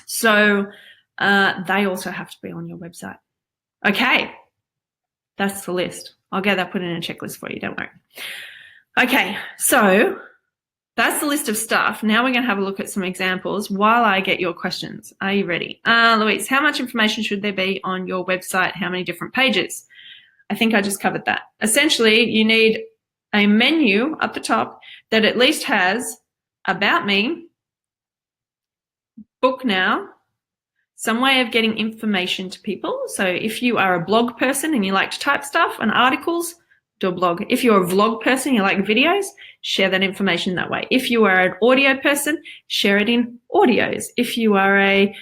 Speaker 1: So they also have to be on your website. Okay, that's the list. I'll get that put in a checklist for you, don't worry. Okay, so That's the list of stuff. Now we're going to have a look at some examples while I get your questions. Are you ready? Louise, how much information should there be on your website? How many different pages? I think I just covered that. Essentially, you need a menu up the top that at least has about me, book now, some way of getting information to people. So if you are a blog person and you like to type stuff and articles, do a blog. If you're a vlog person, you like videos, share that information that way. If you are an audio person, share it in audios. If you are a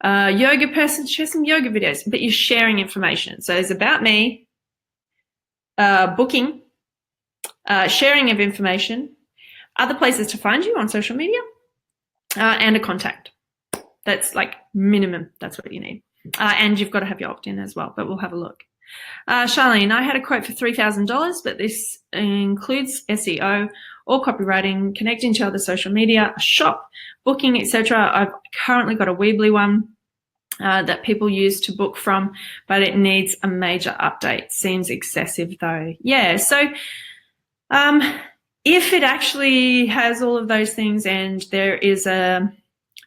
Speaker 1: yoga person, share some yoga videos, but you're sharing information. So it's about me, booking, sharing of information, other places to find you on social media, and a contact. That's like minimum. That's what you need. And you've got to have your opt-in as well, but we'll have a look. Charlene, I had a quote for $3,000, but this includes SEO or copywriting, connecting to other social media, a shop, booking, etc. I've currently got a Weebly one that people use to book from, but it needs a major update. Seems excessive though. Yeah, so if it actually has all of those things and there is a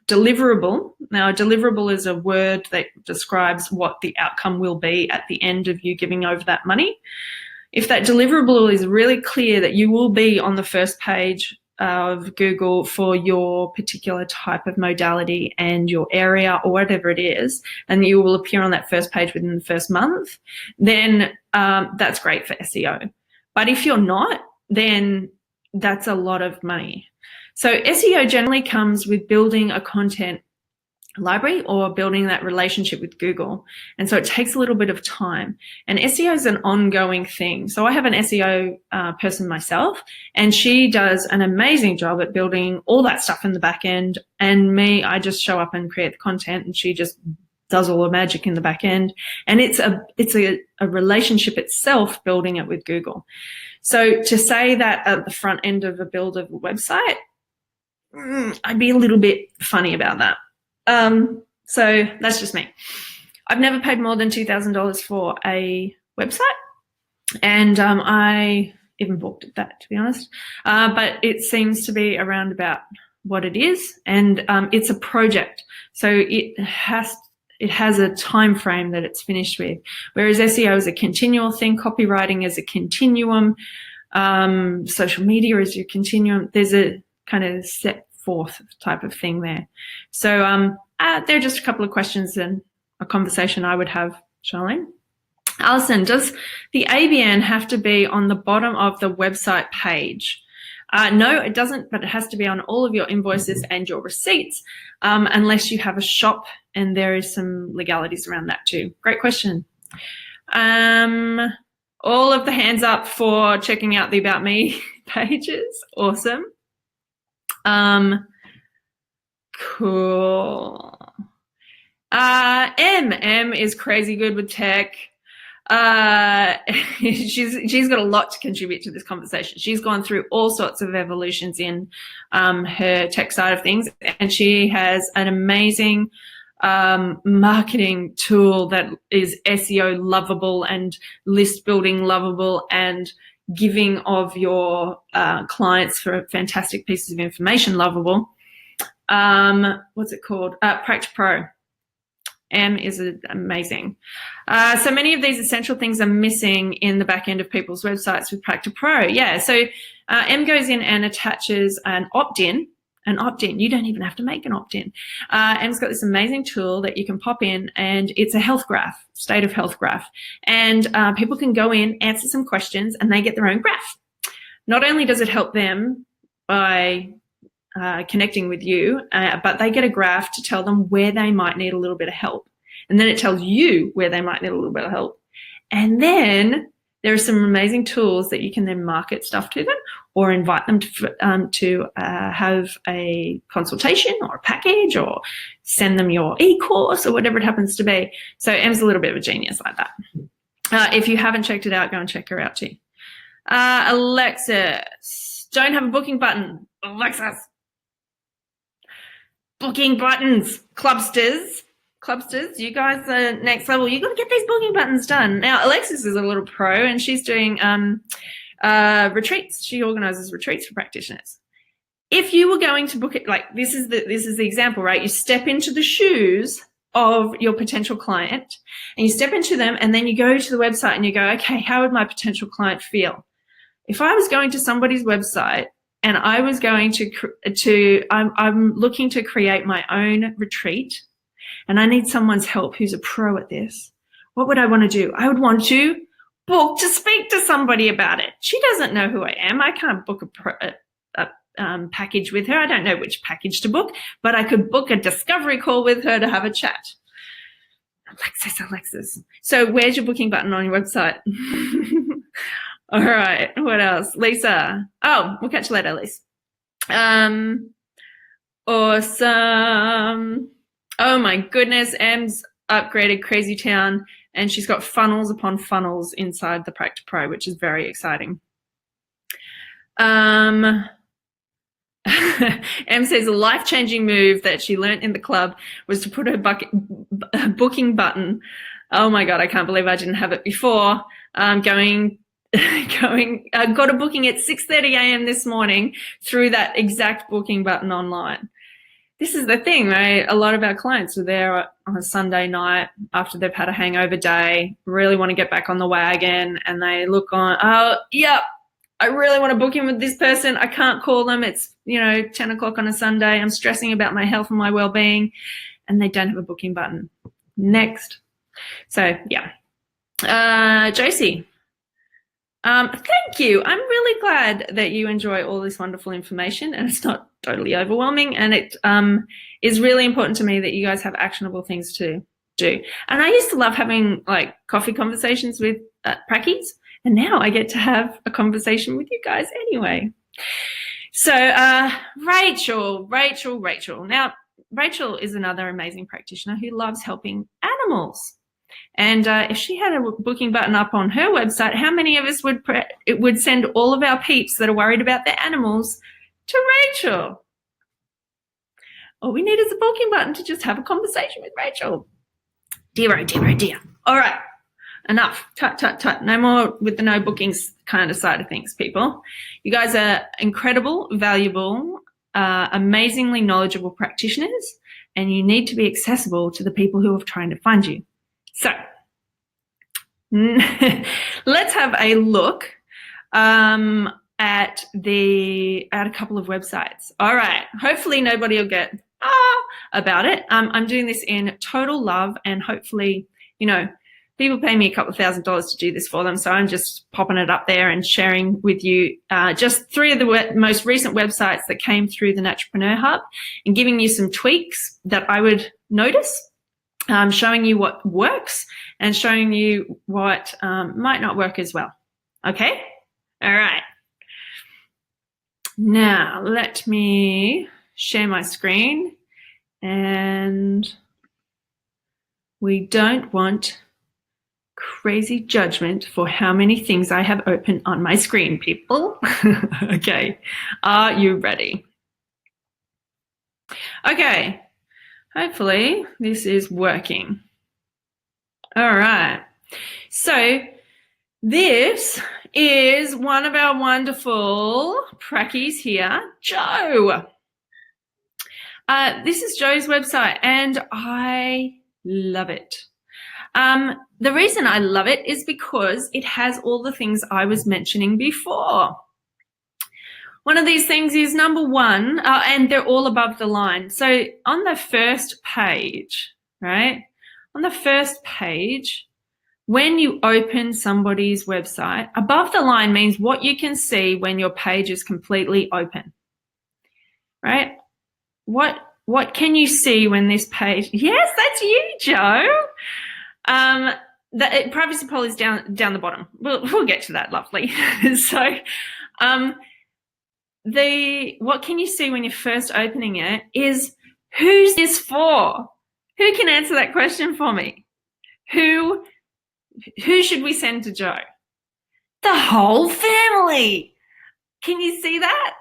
Speaker 1: deliverable. Now, a deliverable is a word that describes what the outcome will be at the end of you giving over that money. If that deliverable is really clear that you will be on the first page of Google for your particular type of modality and your area or whatever it is, and you will appear on that first page within the first month, then that's great for SEO. But if you're not, then that's a lot of money. So SEO generally comes with building a content library or building that relationship with Google. And so it takes a little bit of time. And SEO is an ongoing thing. So I have an SEO person myself, and she does an amazing job at building all that stuff in the back end. And me, I just show up and create the content, and she just does all the magic in the back end. And it's a relationship itself, building it with Google. So to say that at the front end of a build of a website, I'd be a little bit funny about that. So that's just me. I've never paid more than $2,000 for a website, and I even balked at that, to be honest. But it seems to be around about what it is, and it's a project, so it has a time frame that it's finished with. Whereas SEO is a continual thing, copywriting is a continuum, social media is your continuum. There's a kind of set forth type of thing there. So there are just a couple of questions and a conversation I would have, Charlene. Alison, does the ABN have to be on the bottom of the website page? No, it doesn't, but it has to be on all of your invoices and your receipts, unless you have a shop, and there is some legalities around that too. Great question. All of the hands up for checking out the About Me pages. Awesome. Cool. M is crazy good with tech. She's got a lot to contribute to this conversation. She's gone through all sorts of evolutions in her tech side of things, and she has an amazing marketing tool that is SEO lovable and list building lovable and giving of your clients for fantastic pieces of information lovable. What's it called? Practi Pro. M is amazing. So many of these essential things are missing in the back end of people's websites with Practi Pro. Yeah, so M goes in and attaches an opt-in. An opt-in. You don't even have to make an opt-in. M's got this amazing tool that you can pop in, and it's a health graph, state of health graph. And people can go in, answer some questions, and they get their own graph. Not only does it help them by connecting with you, but they get a graph to tell them where they might need a little bit of help. And then it tells you where they might need a little bit of help. And then there are some amazing tools that you can then market stuff to them or invite them to have a consultation or a package or send them your e-course or whatever it happens to be. So Em's a little bit of a genius like that. If you haven't checked it out, go and check her out too. Alexis, don't have a booking button. Alexis. Booking buttons. Clubsters, you guys are next level. You've got to get these booking buttons done. Now, Alexis is a little pro, and she's doing retreats. She organizes retreats for practitioners. if you were going to book it, like this is the example, right? You step into the shoes of your potential client and you step into them, and then you go to the website and you go, okay, how would my potential client feel? If I was going to somebody's website and I was going I'm looking to create my own retreat and I need someone's help who's a pro at this, what would I want to do? I would want to book to speak to somebody about it. She doesn't know who I am. I can't book a package with her. I don't know which package to book, but I could book a discovery call with her to have a chat. Alexis. So where's your booking button on your website? All right. What else? Lisa. Oh, we'll catch you later, Lisa. Awesome. Oh my goodness. Em's upgraded Crazy Town and she's got funnels upon funnels inside the Practi Pro, which is very exciting. Em says a life-changing move that she learnt in the club was to put her booking button. Oh my God, I can't believe I didn't have it before. Got a booking at 6:30 a.m. this morning through that exact booking button online. This is the thing, right? A lot of our clients are there on a Sunday night after they've had a hangover day, really want to get back on the wagon, and they look on, oh, yep, I really want to book in with this person. I can't call them. It's, 10 o'clock on a Sunday. I'm stressing about my health and my well-being, and they don't have a booking button. Next. So, yeah. Josie. Thank you. I'm really glad that you enjoy all this wonderful information and it's not totally overwhelming, and it is really important to me that you guys have actionable things to do. And I used to love having like coffee conversations with Prakis, and now I get to have a conversation with you guys anyway. So Rachel. Now, Rachel is another amazing practitioner who loves helping animals. And if she had a booking button up on her website, how many of us would send all of our peeps that are worried about their animals to Rachel? All we need is a booking button to just have a conversation with Rachel. Dear, oh dear, oh dear. All right, enough. Tut. No more with the no bookings kind of side of things, people. You guys are incredible, valuable, amazingly knowledgeable practitioners, and you need to be accessible to the people who are trying to find you. So let's have a look at a couple of websites. All right. Hopefully nobody will get about it. I'm doing this in total love, and hopefully, people pay me a couple of $1,000s to do this for them. So I'm just popping it up there and sharing with you just 3 of the most recent websites that came through the Naturapreneur Hub, and giving you some tweaks that I would notice. Showing you what works and showing you what might not work as well. Okay? All right. Now, let me share my screen. And we don't want crazy judgment for how many things I have open on my screen, people. Okay. Are you ready? Okay. Hopefully this is working. All right. So this is one of our wonderful Prakis here, Joe. This is Joe's website, and I love it. The reason I love it is because it has all the things I was mentioning before. One of these things is number 1, and they're all above the line. So on the first page, right? On the first page, when you open somebody's website, above the line means what you can see when your page is completely open, right? What can you see when this page? Yes, that's you, Joe. The privacy poll is down the bottom. We'll get to that, lovely. So, what can you see when you're first opening it is, who's this for? Who can answer that question for me? Who should we send to Joe? The whole family. Can you see that?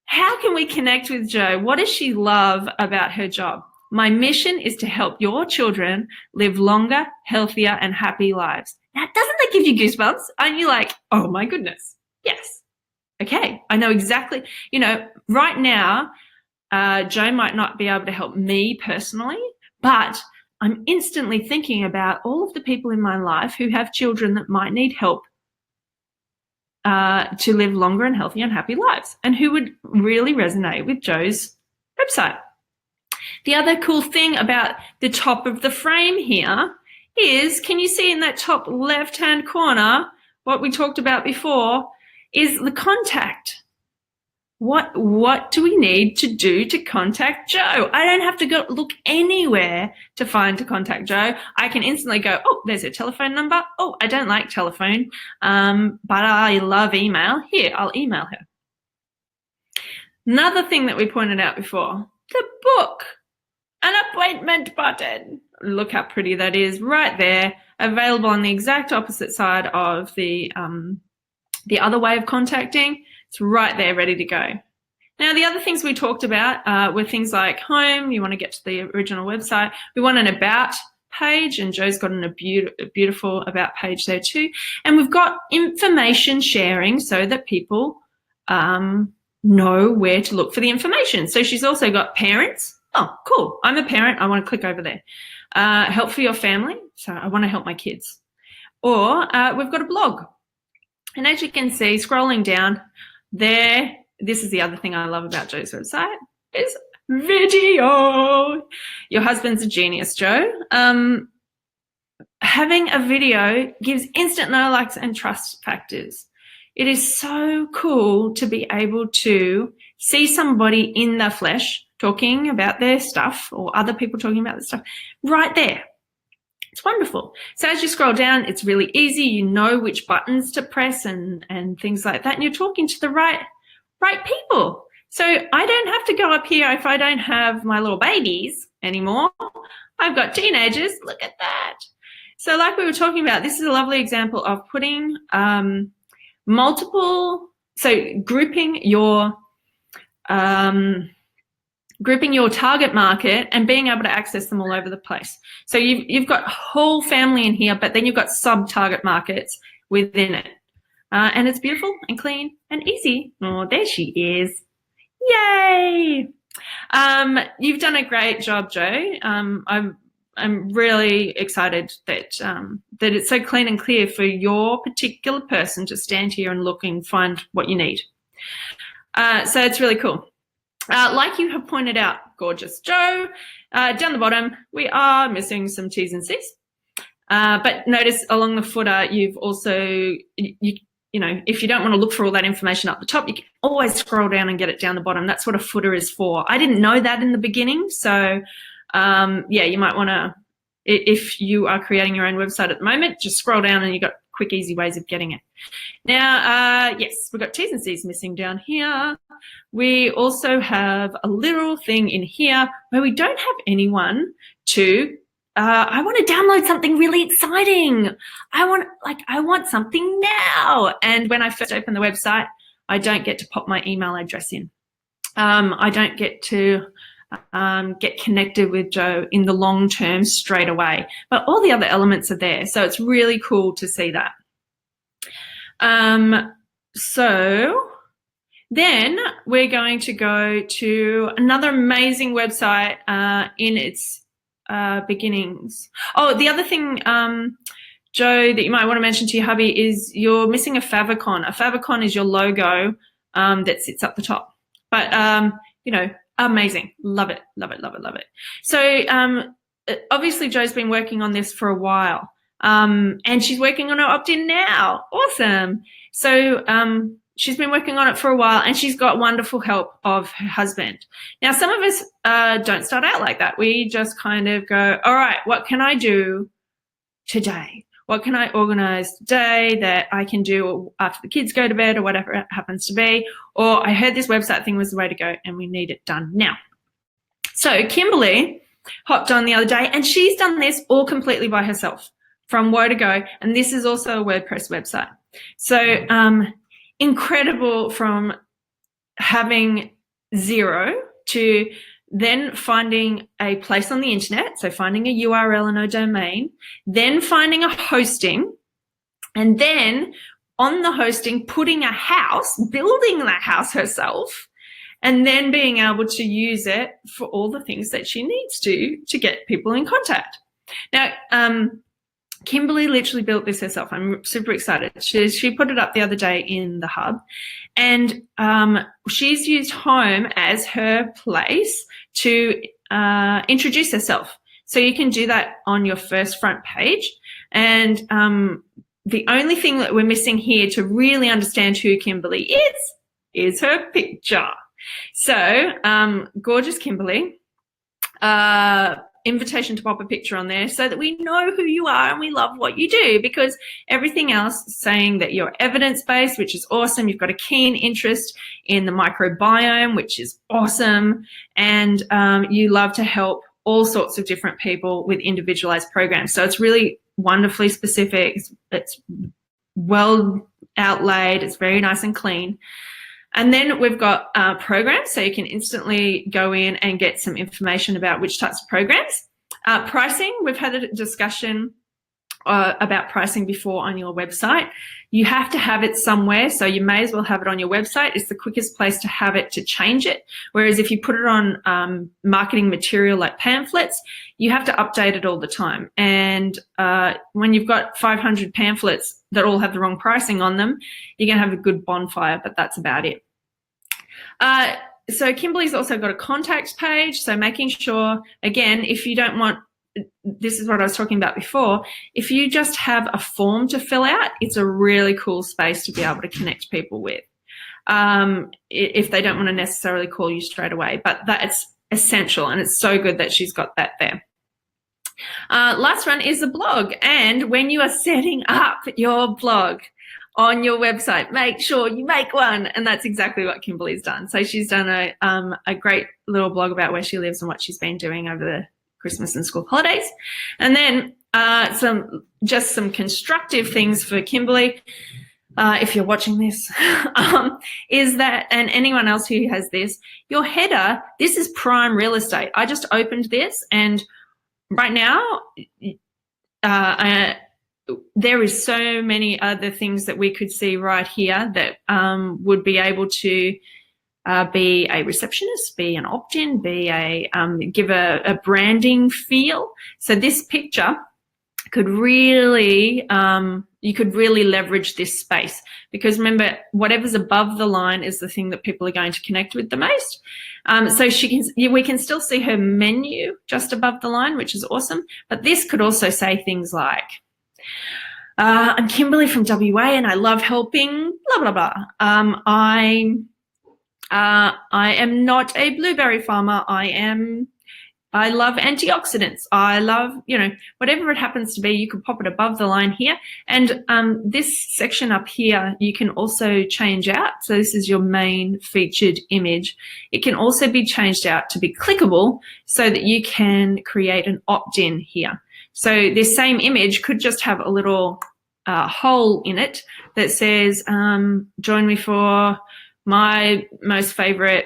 Speaker 1: How can we connect with Joe? What does she love about her job? My mission is to help your children live longer, healthier, and happy lives. Now, doesn't that give you goosebumps? Aren't you like, oh my goodness, yes. Okay, I know exactly, right now, Joe might not be able to help me personally, but I'm instantly thinking about all of the people in my life who have children that might need help to live longer and healthier and happy lives, and who would really resonate with Joe's website. The other cool thing about the top of the frame here is, can you see in that top left-hand corner, what we talked about before is the contact. What do we need to do to contact Joe? I don't have to go look anywhere to contact Joe. I can instantly go, oh, there's a telephone number. Oh, I don't like telephone, but I love email. Here, I'll email her. Another thing that we pointed out before, the book, an appointment button. Look how pretty that is right there, available on the exact opposite side of the other way of contacting. It's right there, ready to go. Now, the other things we talked about were things like home. You want to get to the original website. We want an about page, and Joe's got a beautiful about page there too. And we've got information sharing so that people know where to look for the information. So she's also got parents. Oh, cool. I'm a parent. I want to click over there. Help for your family. So I want to help my kids. Or we've got a blog. And as you can see, scrolling down there, this is the other thing I love about Joe's website, is video. Your husband's a genius, Joe. Having a video gives instant no likes and trust factors. It is so cool to be able to see somebody in the flesh talking about their stuff, or other people talking about their stuff right there. It's wonderful. So as you scroll down, it's really easy. You know which buttons to press and things like that. And you're talking to the right people. So I don't have to go up here if I don't have my little babies anymore. I've got teenagers. Look at that. So like we were talking about, this is a lovely example of putting grouping your target market and being able to access them all over the place. So you've got whole family in here, but then you've got sub-target markets within it. And it's beautiful and clean and easy. Oh, there she is. Yay! You've done a great job, Joe. I'm really excited that it's so clean and clear for your particular person to stand here and look and find what you need. So it's really cool. Like you have pointed out, gorgeous Joe, down the bottom, we are missing some T's and C's. But notice along the footer, you've also, you know, if you don't want to look for all that information up the top, you can always scroll down and get it down the bottom. That's what a footer is for. I didn't know that in the beginning. So, yeah, you might want to, if you are creating your own website at the moment, just scroll down and you've got quick, easy ways of getting it. Now, yes, we've got T's and C's missing down here. We also have a little thing in here where we don't have anyone to, I want to download something really exciting. I want something now. And when I first open the website, I don't get to pop my email address in. I don't get to get connected with Joe in the long term straight away, but all the other elements are there. So it's really cool to see that. So then we're going to go to another amazing website in its beginnings. Oh, the other thing, Joe, that you might want to mention to your hubby is you're missing a favicon. A favicon is your logo that sits up the top. But, you know, amazing. Love it, love it, love it, love it. So obviously Joe's been working on this for a while. And she's working on her opt-in now. Awesome. So she's been working on it for a while, and she's got wonderful help of her husband. Now, some of us don't start out like that. We just kind of go, all right, what can I do today? What can I organize today that I can do after the kids go to bed or whatever it happens to be? Or I heard this website thing was the way to go and we need it done now. So Kimberly hopped on the other day, and she's done this all completely by herself from where to go. And this is also a WordPress website. So incredible, from having zero to then finding a place on the internet, so finding a URL and a domain, then finding a hosting, and then on the hosting putting a house, building that house herself, and then being able to use it for all the things that she needs to get people in contact. Now, Kimberly literally built this herself. I'm super excited. She put it up the other day in the hub, and she's used home as her place to introduce herself. So you can do that on your first front page. And the only thing that we're missing here to really understand who Kimberly is her picture. So gorgeous Kimberly. Invitation to pop a picture on there so that we know who you are and we love what you do, because everything else is saying that you're evidence-based, which is awesome. You've got a keen interest in the microbiome, which is awesome. And you love to help all sorts of different people with individualized programs. So it's really wonderfully specific. It's well outlaid. It's very nice and clean. And then we've got programs, so you can instantly go in and get some information about which types of programs. Pricing, we've had a discussion about pricing before on your website. You have to have it somewhere, so you may as well have it on your website. It's the quickest place to have it to change it. Whereas if you put it on marketing material like pamphlets, you have to update it all the time. And when you've got 500 pamphlets that all have the wrong pricing on them, you're going to have a good bonfire, but that's about it. So Kimberly's also got a contacts page. So making sure, again, if you don't want, this is what I was talking about before, if you just have a form to fill out, it's a really cool space to be able to connect people with, if they don't want to necessarily call you straight away. But that's essential, and it's so good that she's got that there. Last one is the blog. And when you are setting up your blog on your website, make sure you make one. And that's exactly what Kimberly's done. So she's done a great little blog about where she lives and what she's been doing over the Christmas and school holidays. And then some constructive things for Kimberly, if you're watching this, is that, and anyone else who has this, your header, this is prime real estate. I just opened this, and right now, there is so many other things that we could see right here that would be able to be a receptionist, be an opt-in, be give a branding feel. So this picture could really, you could really leverage this space, because remember, whatever's above the line is the thing that people are going to connect with the most. So we can still see her menu just above the line, which is awesome. But this could also say things like, I'm Kimberly from WA and I love helping, blah, blah, blah. I am not a blueberry farmer. I love antioxidants. I love, whatever it happens to be, you could pop it above the line here. And this section up here, you can also change out. So this is your main featured image. It can also be changed out to be clickable so that you can create an opt-in here. So this same image could just have a little hole in it that says, join me for my most favorite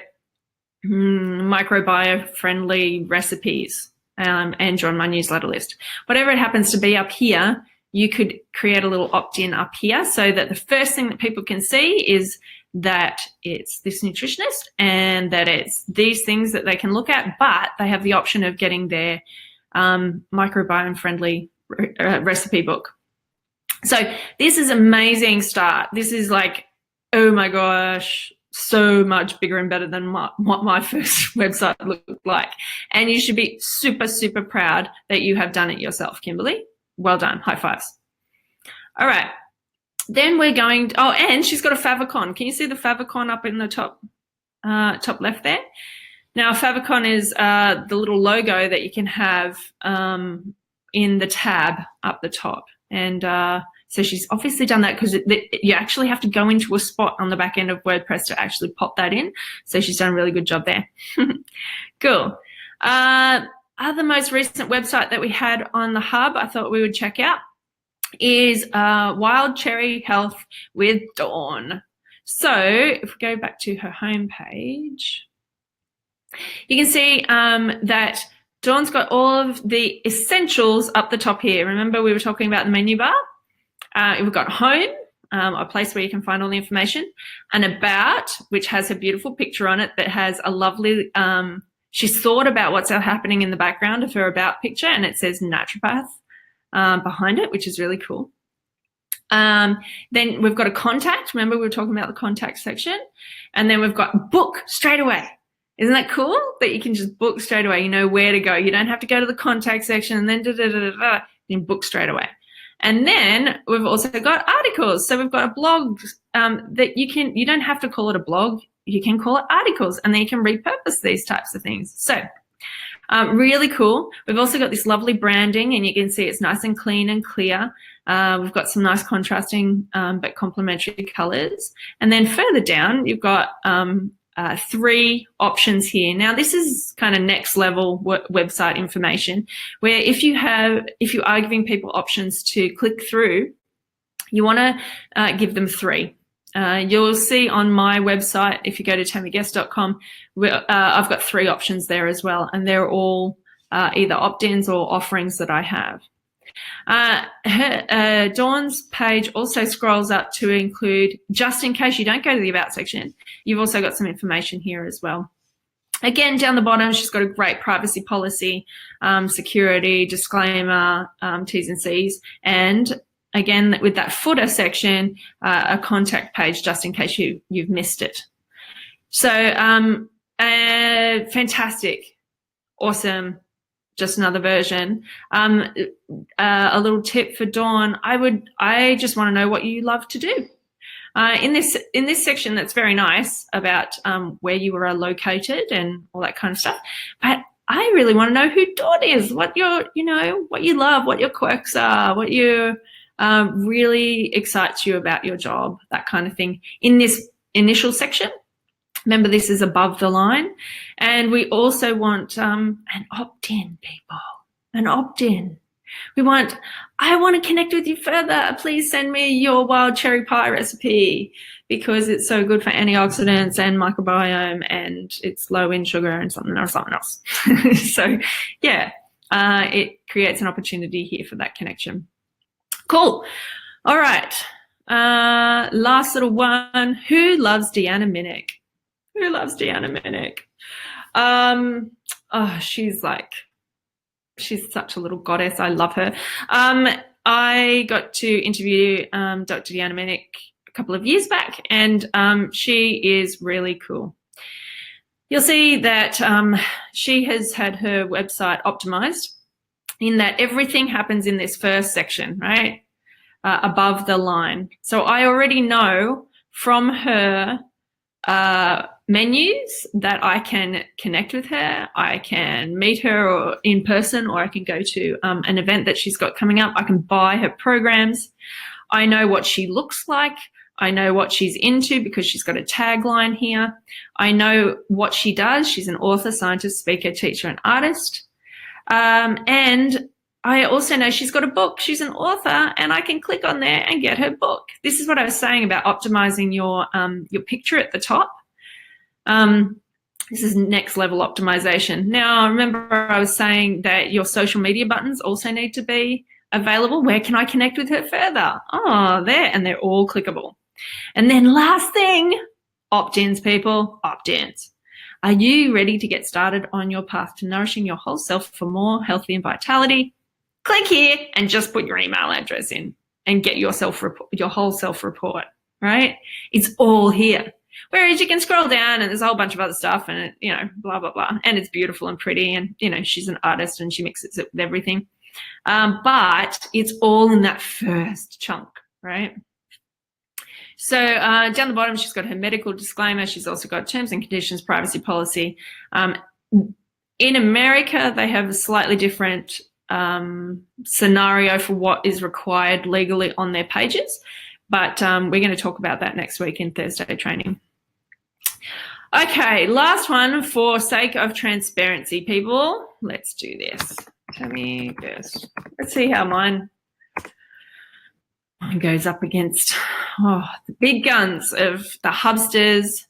Speaker 1: microbiome-friendly recipes, and join my newsletter list. Whatever it happens to be up here, you could create a little opt-in up here so that the first thing that people can see is that it's this nutritionist and that it's these things that they can look at, but they have the option of getting their microbiome-friendly recipe book. So this is an amazing start. This is like, oh my gosh, so much bigger and better than what my first website looked like. And you should be super, super proud that you have done it yourself, Kimberly. Well done. High fives. All right. Then we're going to, and she's got a favicon. Can you see the favicon up in the top left there? Now, favicon is the little logo that you can have in the tab up the top. And so she's obviously done that because you actually have to go into a spot on the back end of WordPress to actually pop that in. So she's done a really good job there. Cool. Other most recent website that we had on the hub I thought we would check out is Wild Cherry Health with Dawn. So if we go back to her homepage, you can see that Dawn's got all of the essentials up the top here. Remember we were talking about the menu bar? We've got home, a place where you can find all the information. An about, which has a beautiful picture on it that has a lovely, she's thought about what's happening in the background of her about picture, and it says naturopath behind it, which is really cool. Then we've got a contact. Remember, we were talking about the contact section. And then we've got book straight away. Isn't that cool that you can just book straight away? You know where to go. You don't have to go to the contact section and then you can book straight away. And then we've also got articles. So we've got a blog that you don't have to call it a blog. You can call it articles, and then you can repurpose these types of things. So really cool. We've also got this lovely branding, and you can see it's nice and clean and clear. We've got some nice contrasting but complementary colors. And then further down, you've got 3 options here. Now, this is kind of next level website information, where if you are giving people options to click through, you want to give them 3. You'll see on my website, if you go to tammyguest.com, I've got 3 options there as well, and they're all either opt-ins or offerings that I have. Dawn's page also scrolls up to include, just in case you don't go to the about section, you've also got some information here as well. Again, down the bottom, she's got a great privacy policy, security, disclaimer, T's and C's, and again, with that footer section, a contact page just in case you've missed it. So fantastic, awesome. Just another version. A little tip for Dawn. I just want to know what you love to do. In this section, that's very nice about where you are located and all that kind of stuff. But I really want to know who Dawn is. What what you love, what your quirks are, what you really excites you about your job, that kind of thing. In this initial section. Remember, this is above the line. And we also want an opt-in, people, an opt-in. I want to connect with you further. Please send me your wild cherry pie recipe because it's so good for antioxidants and microbiome, and it's low in sugar and something else. So, yeah, it creates an opportunity here for that connection. Cool. All right. Last little one. Who loves Deanna Minnick? Who loves Deanna Minnick? She's such a little goddess. I love her. I got to interview Dr. Deanna Minnick a couple of years back, and she is really cool. You'll see that she has had her website optimized in that everything happens in this first section, right? Above the line. So I already know from her menus that I can connect with her, I can meet her or in person, or I can go to an event that she's got coming up. I can buy her programs. I know what she looks like. I know what she's into because she's got a tagline here. I know what she does. She's an author, scientist, speaker, teacher, and artist. And I also know she's got a book. She's an author, and I can click on there and get her book. This is what I was saying about optimizing your picture at the top. This is next level optimization. Now, remember I was saying that your social media buttons also need to be available. Where can I connect with her further? Oh, there, and they're all clickable. And then last thing, opt-ins, people, opt-ins. Are you ready to get started on your path to nourishing your whole self for more health and vitality? Click here and just put your email address in and get your whole self report, right? It's all here. Whereas you can scroll down and there's a whole bunch of other stuff and, blah, blah, blah. And it's beautiful and pretty and, she's an artist and she mixes it with everything. But it's all in that first chunk, right? So down the bottom, she's got her medical disclaimer. She's also got terms and conditions, privacy policy. In America, they have a slightly different scenario for what is required legally on their pages. But we're going to talk about that next week in Thursday training. Okay, last one for sake of transparency, people. Let's do this. Tammy first. Let's see how mine goes up against the big guns of the Hubsters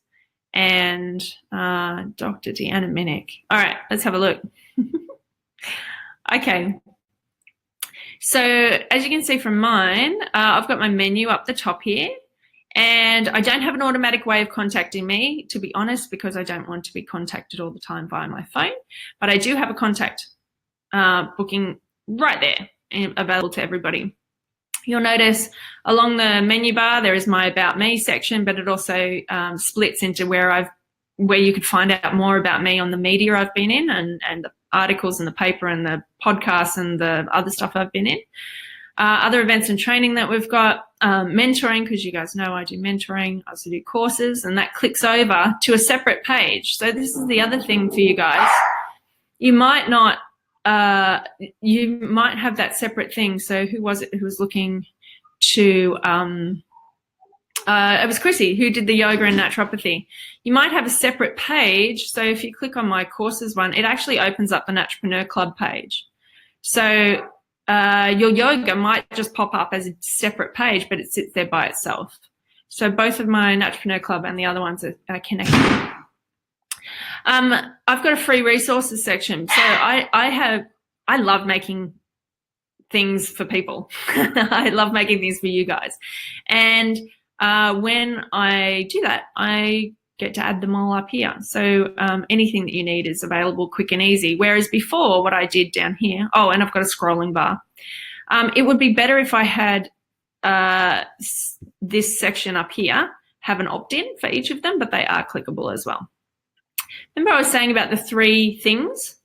Speaker 1: and Dr. Deanna Minnick. All right, let's have a look. Okay. So as you can see from mine, I've got my menu up the top here, and I don't have an automatic way of contacting me, to be honest, because I don't want to be contacted all the time via my phone, but I do have a contact booking right there and available to everybody. You'll notice along the menu bar there is my About Me section, but it also splits into where you could find out more about me on the media I've been in, and the articles and the paper and the podcasts and the other stuff I've been in. Other events and training that we've got, mentoring, because you guys know I do mentoring, I also do courses, and that clicks over to a separate page. So this is the other thing for you guys. You might not, you might have that separate thing. So who was it who was looking to, it was Chrissy who did the yoga and naturopathy. You might have a separate page. So if you click on my courses one, it actually opens up the Naturapreneur Club page. So your yoga might just pop up as a separate page, but it sits there by itself. So both of my Naturapreneur Club and the other ones are connected. I've got a free resources section. So I love making things for people. I love making things for you guys. And when I do that, I get to add them all up here. So anything that you need is available quick and easy. Whereas before, what I did down here, oh, and I've got a scrolling bar. It would be better if I had this section up here have an opt-in for each of them, but they are clickable as well. Remember I was saying about the 3 things?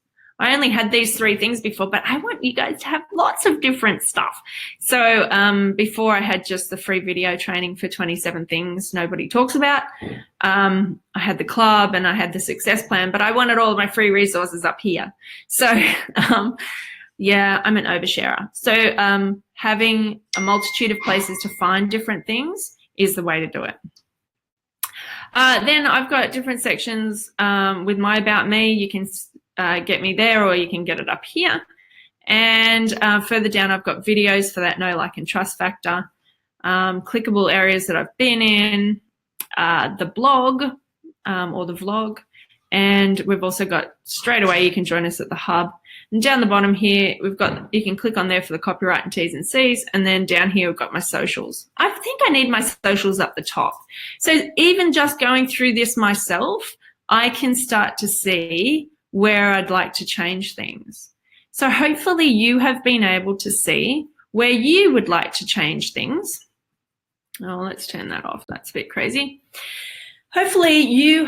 Speaker 1: I only had these 3 things before, but I want you guys to have lots of different stuff. So before I had just the free video training for 27 things nobody talks about. I had the club and I had the success plan, but I wanted all of my free resources up here. So yeah, I'm an oversharer. So having a multitude of places to find different things is the way to do it. Then I've got different sections with my About Me. You can get me there, or you can get it up here. And further down, I've got videos for that know, like, and trust factor, clickable areas that I've been in, the blog or the vlog, and we've also got straight away you can join us at the hub. And down the bottom here, we've got, you can click on there for the copyright and T's and C's, and then down here we've got my socials. I think I need my socials up the top. So even just going through this myself, I can start to see where I'd like to change things. So hopefully you have been able to see where you would like to change things. Oh, let's turn that off. That's a bit crazy. Hopefully you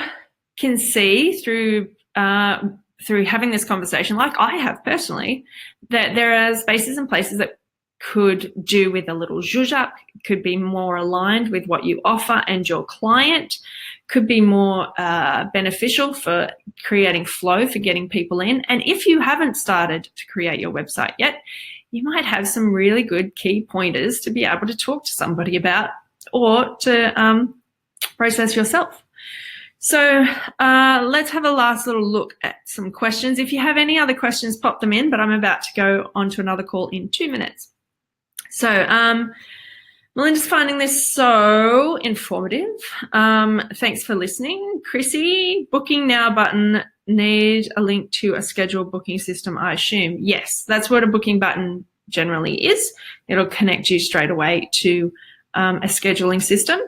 Speaker 1: can see through having this conversation, like I have personally, that there are spaces and places that could do with a little zhuzh up, could be more aligned with what you offer and your client, could be more beneficial for creating flow, for getting people in. And if you haven't started to create your website yet, you might have some really good key pointers to be able to talk to somebody about, or to process yourself. So let's have a last little look at some questions. If you have any other questions, pop them in, but I'm about to go on to another call in 2 minutes. So Melinda's finding this so informative. Thanks for listening. Chrissy, booking now button, need a link to a scheduled booking system, I assume. Yes, that's what a booking button generally is. It'll connect you straight away to a scheduling system.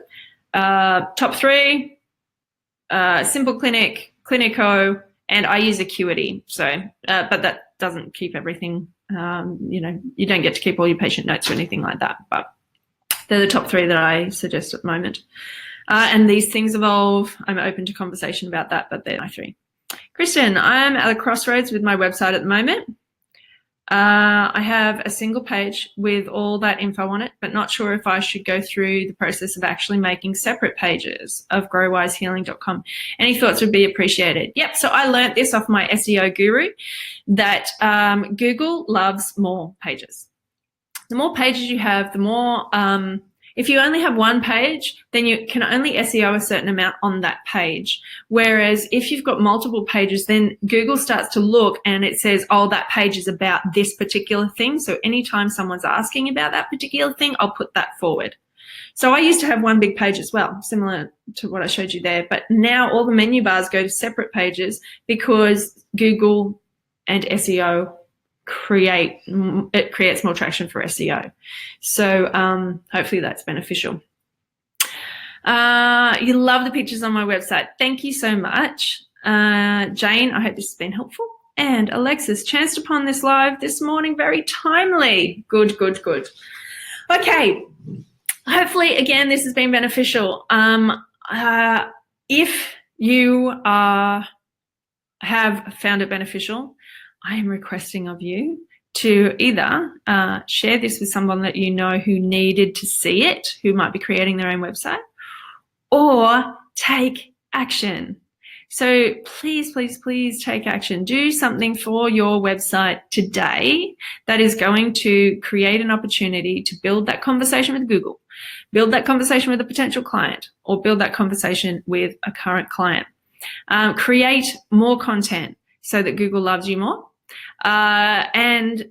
Speaker 1: Top 3, Simple Clinic, Clinico, and I use Acuity. So, but that doesn't keep everything. You know, you don't get to keep all your patient notes or anything like that, but they're the top 3 that I suggest at the moment. And these things evolve. I'm open to conversation about that, but they're my 3. Kristen, I'm at a crossroads with my website at the moment. I have a single page with all that info on it, but not sure if I should go through the process of actually making separate pages of growwisehealing.com. Any thoughts would be appreciated. Yep, so I learned this off my SEO guru, that Google loves more pages. The more pages you have, the more, if you only have one page, then you can only SEO a certain amount on that page. Whereas if you've got multiple pages, then Google starts to look and it says, oh, that page is about this particular thing. So anytime someone's asking about that particular thing, I'll put that forward. So I used to have one big page as well, similar to what I showed you there. But now all the menu bars go to separate pages because Google and SEO creates more traction for SEO. So hopefully that's beneficial. You love the pictures on my website. Thank you so much. Jane, I hope this has been helpful. And Alexis, chanced upon this live this morning, very timely. Good, good, good. Okay, hopefully, again, this has been beneficial. If you have found it beneficial, I am requesting of you to either share this with someone that you know who needed to see it, who might be creating their own website, or take action. So please, please, please take action. Do something for your website today that is going to create an opportunity to build that conversation with Google, build that conversation with a potential client, or build that conversation with a current client. Create more content so that Google loves you more. And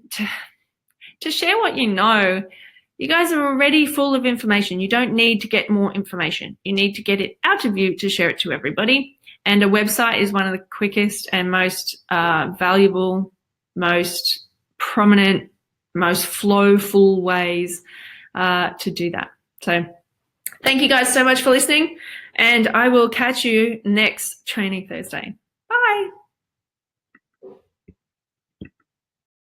Speaker 1: to share what you know. You guys are already full of information. You don't need to get more information. You need to get it out of you to share it to everybody. And a website is one of the quickest and most valuable, most prominent, most flowful ways to do that. So thank you guys so much for listening, and I will catch you next Training Thursday. Bye.